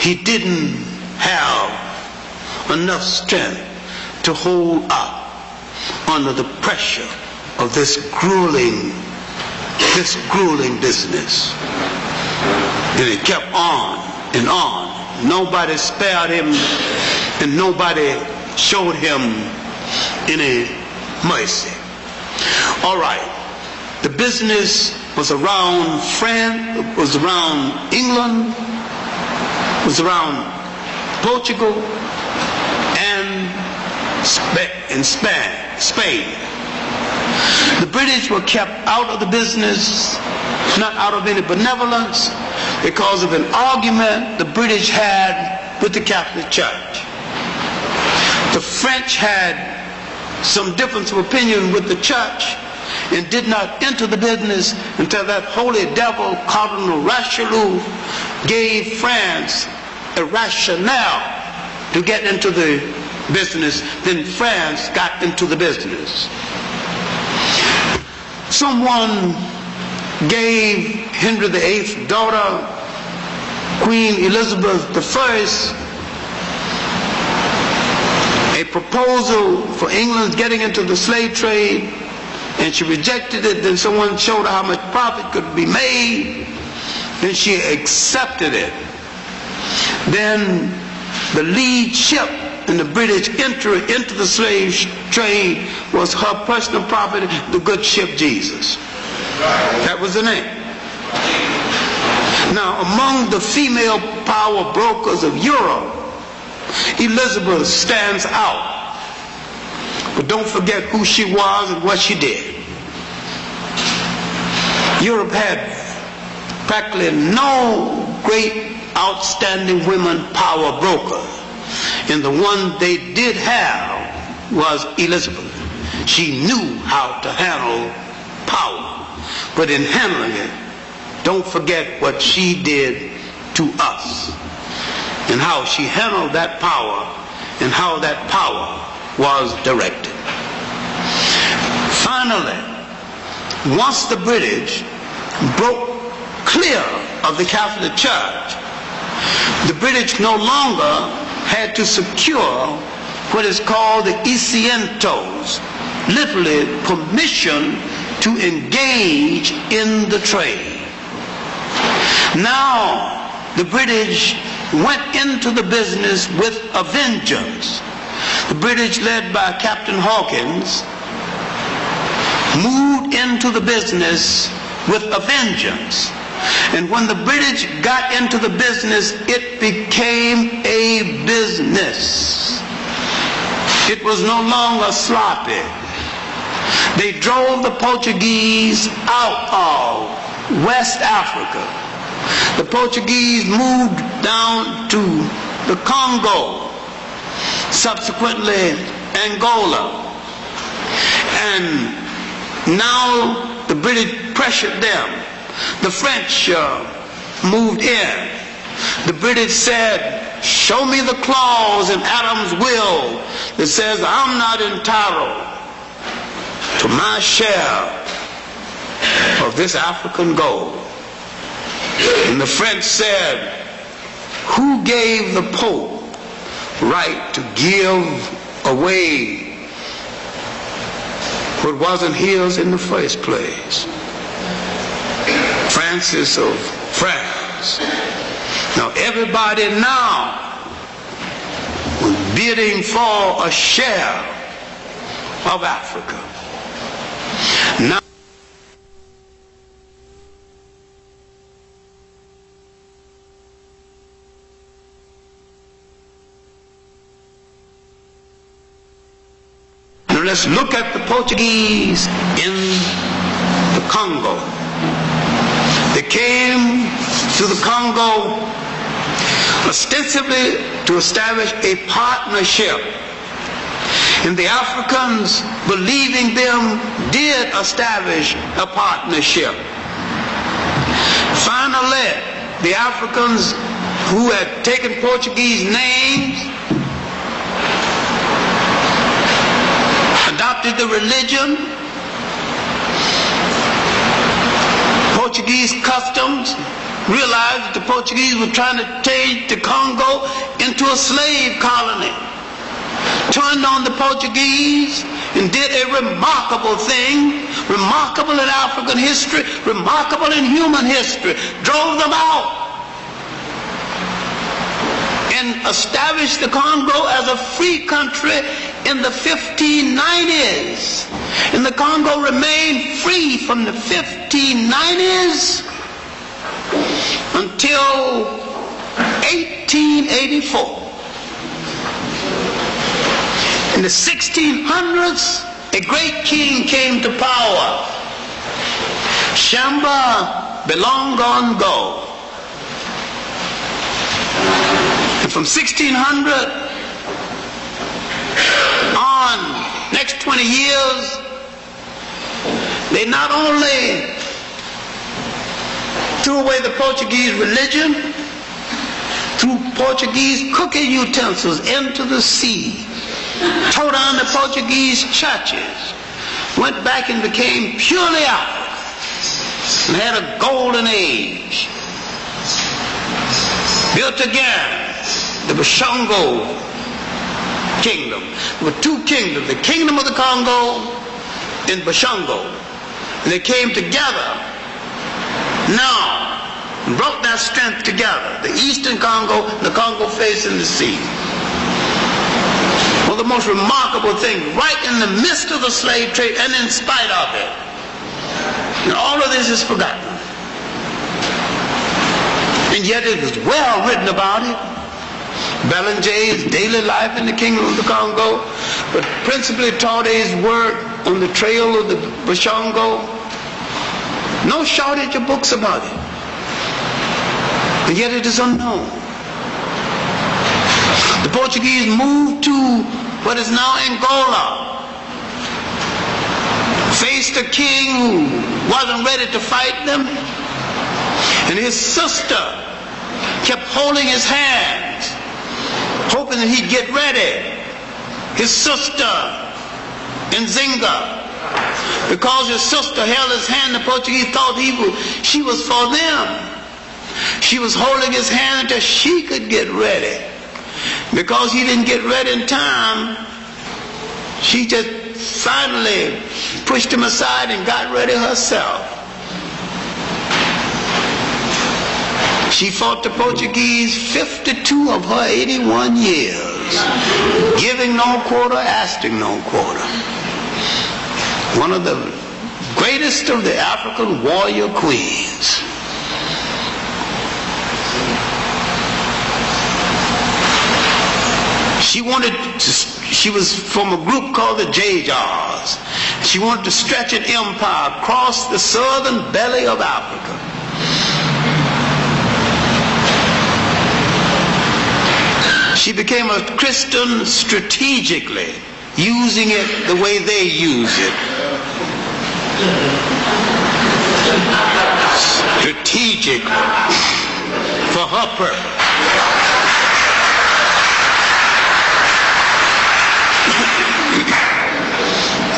S2: He didn't have enough strength to hold up under the pressure of this grueling business. And it kept on and on. Nobody spared him, and nobody showed him any mercy. All right. The business was around France, was around England, was around Portugal, and Spain. The British were kept out of the business, not out of any benevolence, because of an argument the British had with the Catholic Church. The French had some difference of opinion with the church and did not enter the business until that holy devil, Cardinal Richelieu, gave France a rationale to get into the business. Then France got into the business. Someone gave Henry VIII's daughter, Queen Elizabeth I, a proposal for England's getting into the slave trade, and she rejected it. Then someone showed her how much profit could be made, then she accepted it. Then the lead ship in the British entry into the slave trade was her personal property, the good ship Jesus. That was the name. Now, among the female power brokers of Europe, Elizabeth stands out. But don't forget who she was and what she did. Europe had practically no great outstanding women power brokers. And the one they did have was Elizabeth. She knew how to handle power. But in handling it, don't forget what she did to us and how she handled that power and how that power was directed. Finally, once the British broke clear of the Catholic Church, the British no longer had to secure what is called the Isientos, literally permission to engage in the trade. Now the British went into the business with a vengeance. The British, led by Captain Hawkins, moved into the business with a vengeance. And when the British got into the business, it became a business. It was no longer sloppy. They drove the Portuguese out of West Africa. The Portuguese moved down to the Congo, subsequently Angola. And now the British pressured them. The French moved in. The British said, show me the clause in Adam's will that says I'm not entitled to my share of this African gold. And the French said, who gave the Pope right to give away what wasn't his in the first place? Francis of France. Now everybody now was bidding for a share of Africa. Now let's look at the Portuguese in the Congo. They came to the Congo ostensibly to establish a partnership. And the Africans, believing them, did establish a partnership. Finally, the Africans who had taken Portuguese names adopted the religion, Portuguese customs, realized that the Portuguese were trying to change the Congo into a slave colony, turned on the Portuguese and did a remarkable thing, remarkable in African history, remarkable in human history, drove them out and established the Congo as a free country in the 1590s. And the Congo remained free from the 1590s until 1884. In the 1600s, a great king came to power, Shamba Belongongo. And from 1600 on, next 20 years, they not only threw away the Portuguese religion, threw Portuguese cooking utensils into the sea, tore down the Portuguese churches, went back and became purely African, and had a golden age. Built again the Bashongo kingdom. There were two kingdoms, the kingdom of the Congo and Bashongo. And they came together now and brought that strength together. The eastern Congo and the Congo facing the sea. Well, the most remarkable thing, right in the midst of the slave trade and in spite of it, and all of this is forgotten. And yet it is well written about it. Belanger's daily life in the kingdom of the Congo, but principally Taude's work on the trail of the Bashongo. No shortage of books about it. And yet it is unknown. The Portuguese moved to what is now Angola, faced a king who wasn't ready to fight them, and his sister kept holding his hands, hoping that he'd get ready. His sister, Nzinga, because his sister held his hand, the Portuguese thought she was for them. She was holding his hand until she could get ready. Because he didn't get ready in time, she just finally pushed him aside and got ready herself. She fought the Portuguese 52 of her 81 years, giving no quarter, asking no quarter. One of the greatest of the African warrior queens. She was from a group called the Jajars. She wanted to stretch an empire across the southern belly of Africa. She became a Christian strategically, using it the way they use it. Strategically, for her purpose.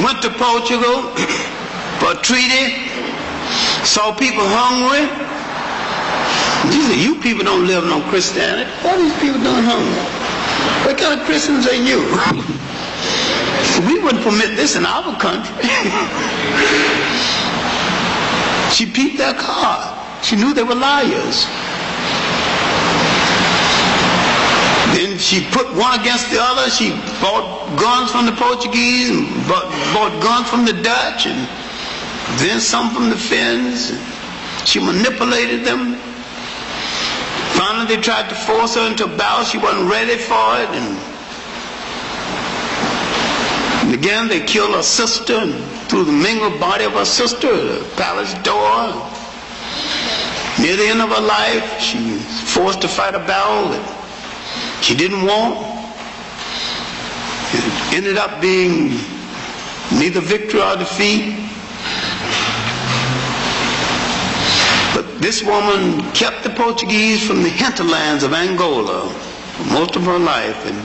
S2: Went to Portugal for a treaty, saw people hungry. He said, you people don't live no Christianity. What are these people doing hungry? What kind of Christians are you? We wouldn't permit this in our country. She peeped their card. She knew they were liars. Then she put one against the other. She bought guns from the Portuguese and bought guns from the Dutch and then some from the Finns. She manipulated them. Finally they tried to force her into battle. She wasn't ready for it. And again they killed her sister and threw the mangled body of her sister at the palace door. Near the end of her life she was forced to fight a battle that she didn't want. It ended up being neither victory or defeat. But this woman kept the Portuguese from the hinterlands of Angola for most of her life and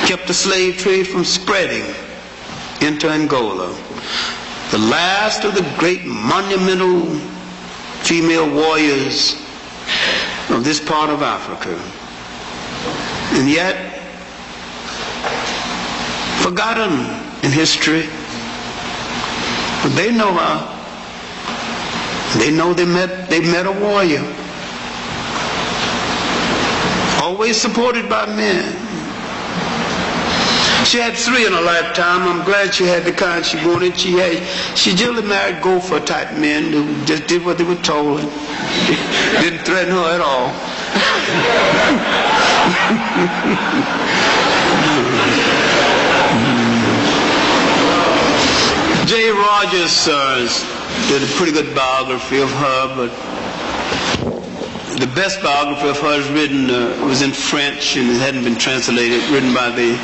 S2: kept the slave trade from spreading into Angola. The last of the great monumental female warriors of this part of Africa. And yet, forgotten in history. But they know her. They know they met a warrior. Always supported by men. She had 3 in her lifetime. I'm glad she had the kind she wanted. She generally married gopher type men who just did what they were told. Didn't threaten her at all. J. Rogers did a pretty good biography of her, but the best biography of her is written was in French and it hadn't been translated, written by the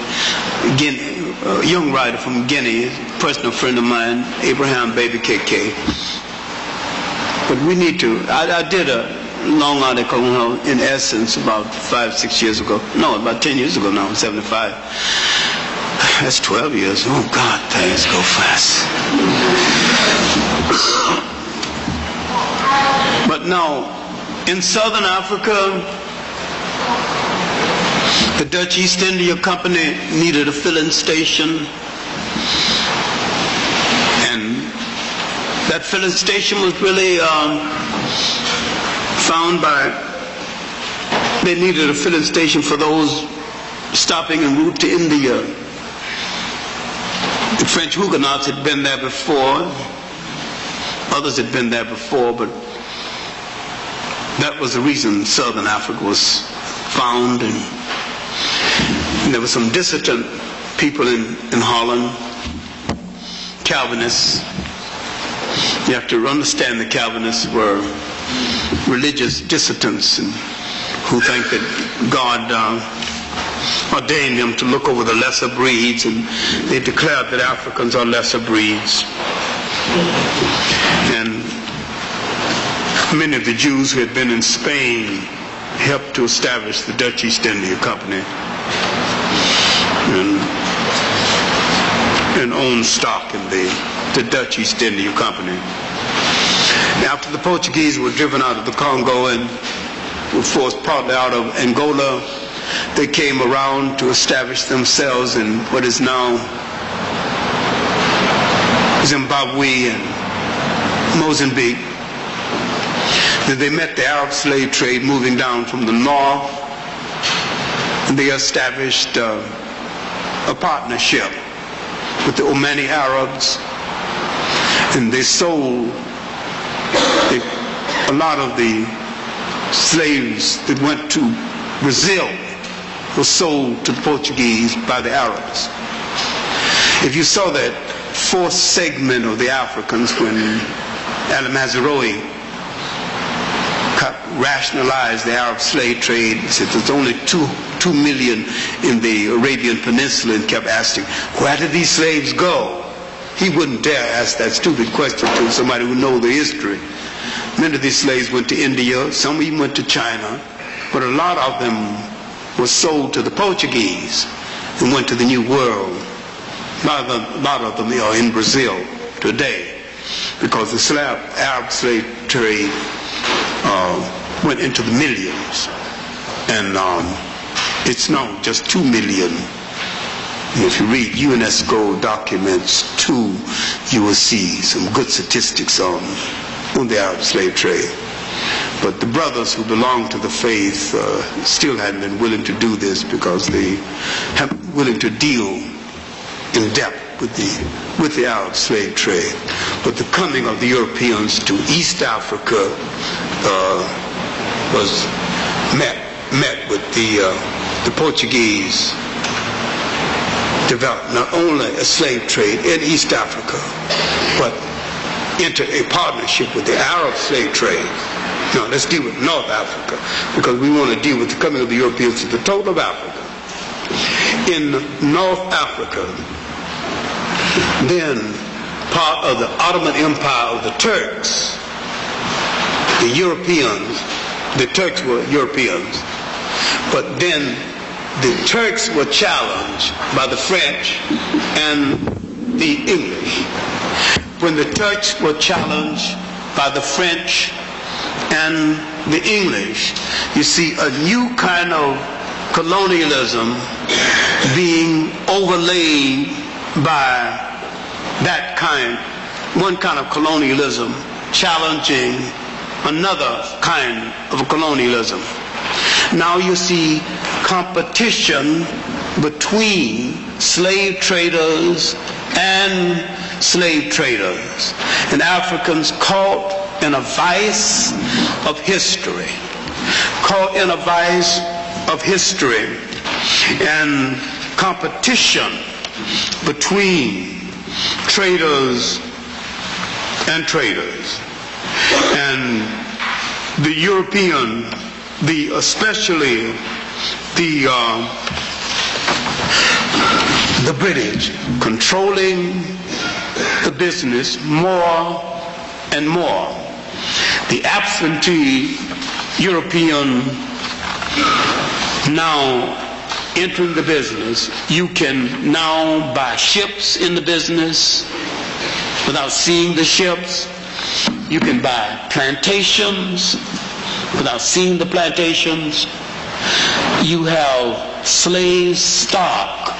S2: young writer from Guinea, a personal friend of mine, Abraham Baby KK. But we need to, I did a long article on her in Essence about 5-6 years ago. No, about 10 years ago now, 75. That's 12 years. Oh God, things go fast. But no, in Southern Africa, the Dutch East India Company needed a filling station. And that filling station was really found by, they needed a filling station for those stopping en route to India. The French Huguenots had been there before. Others had been there before, but that was the reason Southern Africa was found. And there were some dissident people in Holland, Calvinists. You have to understand the Calvinists were religious dissidents and who think that God ordained them to look over the lesser breeds, and they declared that Africans are lesser breeds. And many of the Jews who had been in Spain helped to establish the Dutch East India Company and owned stock in the Dutch East India Company. After the Portuguese were driven out of the Congo and were forced partly out of Angola, they came around to establish themselves in what is now Zimbabwe and Mozambique. Then they met the Arab slave trade moving down from the north, and they established a partnership with the Omani Arabs, and they sold a lot of the slaves that went to Brazil were sold to the Portuguese by the Arabs. If you saw that fourth segment of the Africans when Al-Mazrui rationalized the Arab slave trade, he said there's only 2 million in the Arabian Peninsula, and kept asking, where did these slaves go? He wouldn't dare ask that stupid question to somebody who knows the history. Many of these slaves went to India, some even went to China, but a lot of them were sold to the Portuguese and went to the New World. A lot of them are in Brazil today, because the Arab slave trade went into the millions, and it's now just 2 million. If you read UNESCO documents too, you will see some good statistics on the Arab slave trade. But the brothers who belong to the faith still hadn't been willing to do this, because they haven't been willing to deal in depth with the Arab slave trade. But the coming of the Europeans to East Africa was met with the Portuguese developed not only a slave trade in East Africa, but entered a partnership with the Arab slave trade. Now let's deal with North Africa, because we want to deal with the coming of the Europeans to the total of Africa. In North Africa, then part of the Ottoman Empire of the Turks, the Europeans, the Turks were Europeans, but then the Turks were challenged by the French and the English. When the Turks were challenged by the French and the English, you see a new kind of colonialism being overlaid by one kind of colonialism challenging another kind of colonialism. Now you see competition between slave traders and slave traders, and Africans caught in a vice of history, and competition between traders and traders. And the European, especially the British, controlling the business more and more. The absentee European now entering the business. You can now buy ships in the business without seeing the ships. You can buy plantations without seeing the plantations. You have slave stock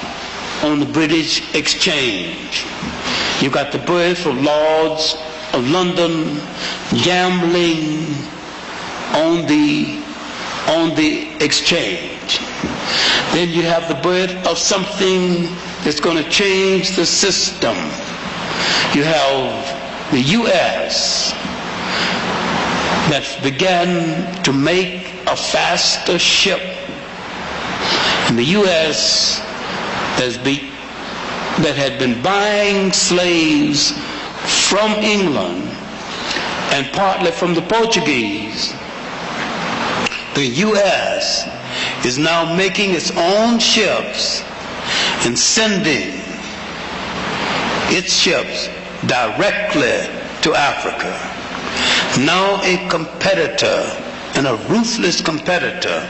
S2: on the British exchange. You got the birth of Lords of London gambling on the exchange. Then you have the birth of something that's going to change the system. You have the U.S. that began to make a faster ship. And the U.S. that had been buying slaves from England and partly from the Portuguese, the U.S. is now making its own ships and sending its ships directly to Africa. Now a competitor, and a ruthless competitor,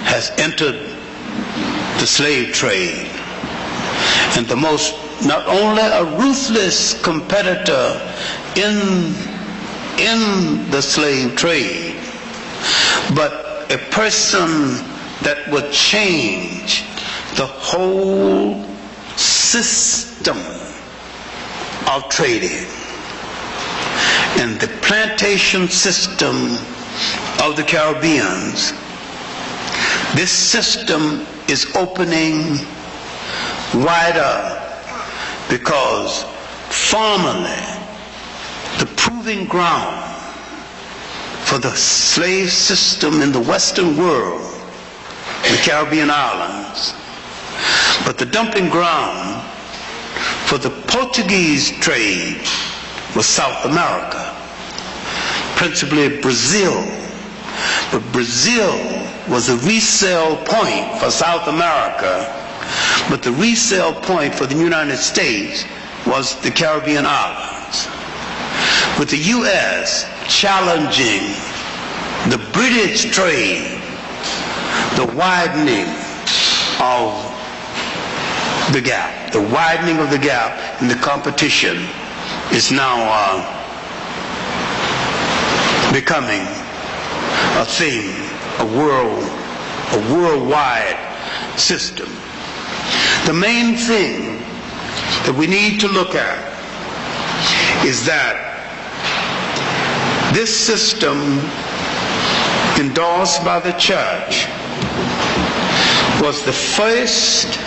S2: has entered the slave trade. And not only a ruthless competitor in the slave trade, but a person that would change the whole system of trading. And the plantation system of the Caribbeans, this system is opening wider, because formerly the proving ground for the slave system in the Western world, the Caribbean islands, but the dumping ground for the Portuguese trade was South America, principally Brazil. But Brazil was a resale point for South America, but the resale point for the United States was the Caribbean islands. With the U.S. challenging the British trade, the widening of the gap, in the competition is now becoming a thing, a worldwide system. The main thing that we need to look at is that this system, endorsed by the church, was the first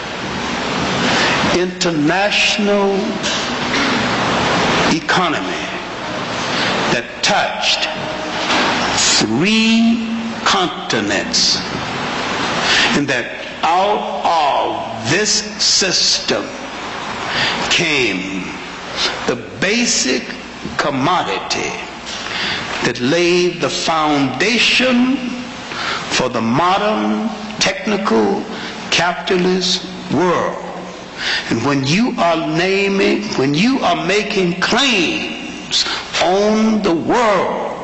S2: international economy that touched 3 continents, and that out of this system came the basic commodity that laid the foundation for the modern technical capitalist world. And when you are making claims on the world,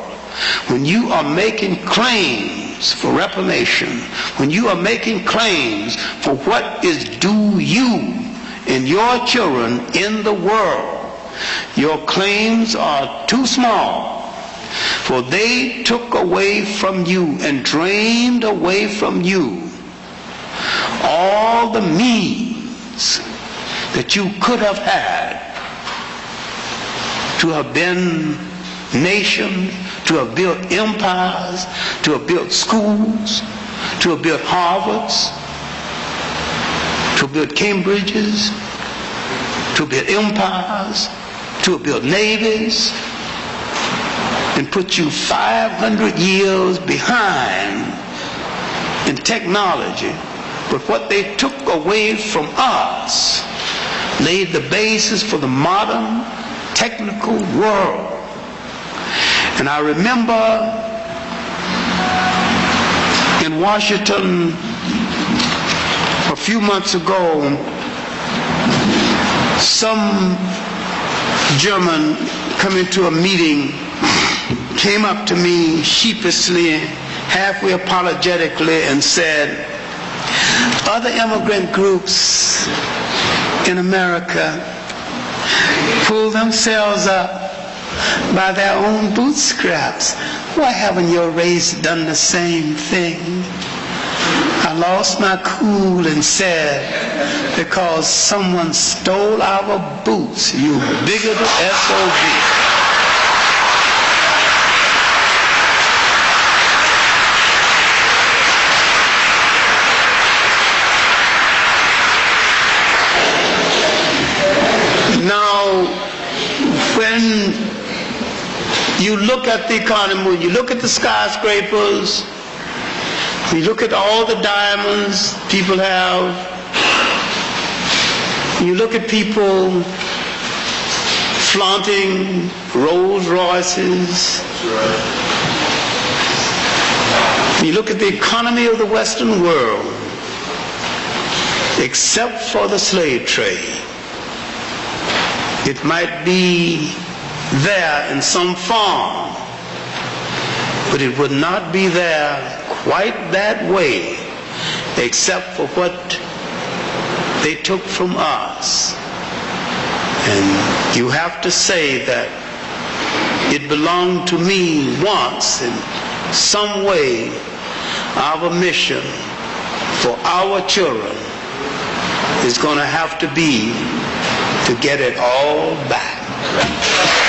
S2: when you are making claims for reformation, when you are making claims for what is due you and your children in the world, your claims are too small, for they took away from you and drained away from you all the means that you could have had to have been nations, to have built empires, to have built schools, to have built Harvards, to have built Cambridges, to have built empires, to have built navies, and put you 500 years behind in technology. But what they took away from us laid the basis for the modern technical world. And I remember in Washington a few months ago, some German coming to a meeting came up to me sheepishly, halfway apologetically, and said, other immigrant groups in America pull themselves up by their own bootstraps. Why haven't your race done the same thing? I lost my cool and said, because someone stole our boots, you bigoted SOB. Now, when you look at the economy, when you look at the skyscrapers, when you look at all the diamonds people have, when you look at people flaunting Rolls Royces, When you look at the economy of the Western world, except for the slave trade, it might be there in some form, but it would not be there quite that way except for what they took from us. And you have to say that it belonged to me once in some way. Our mission for our children is going to have to be to get it all back.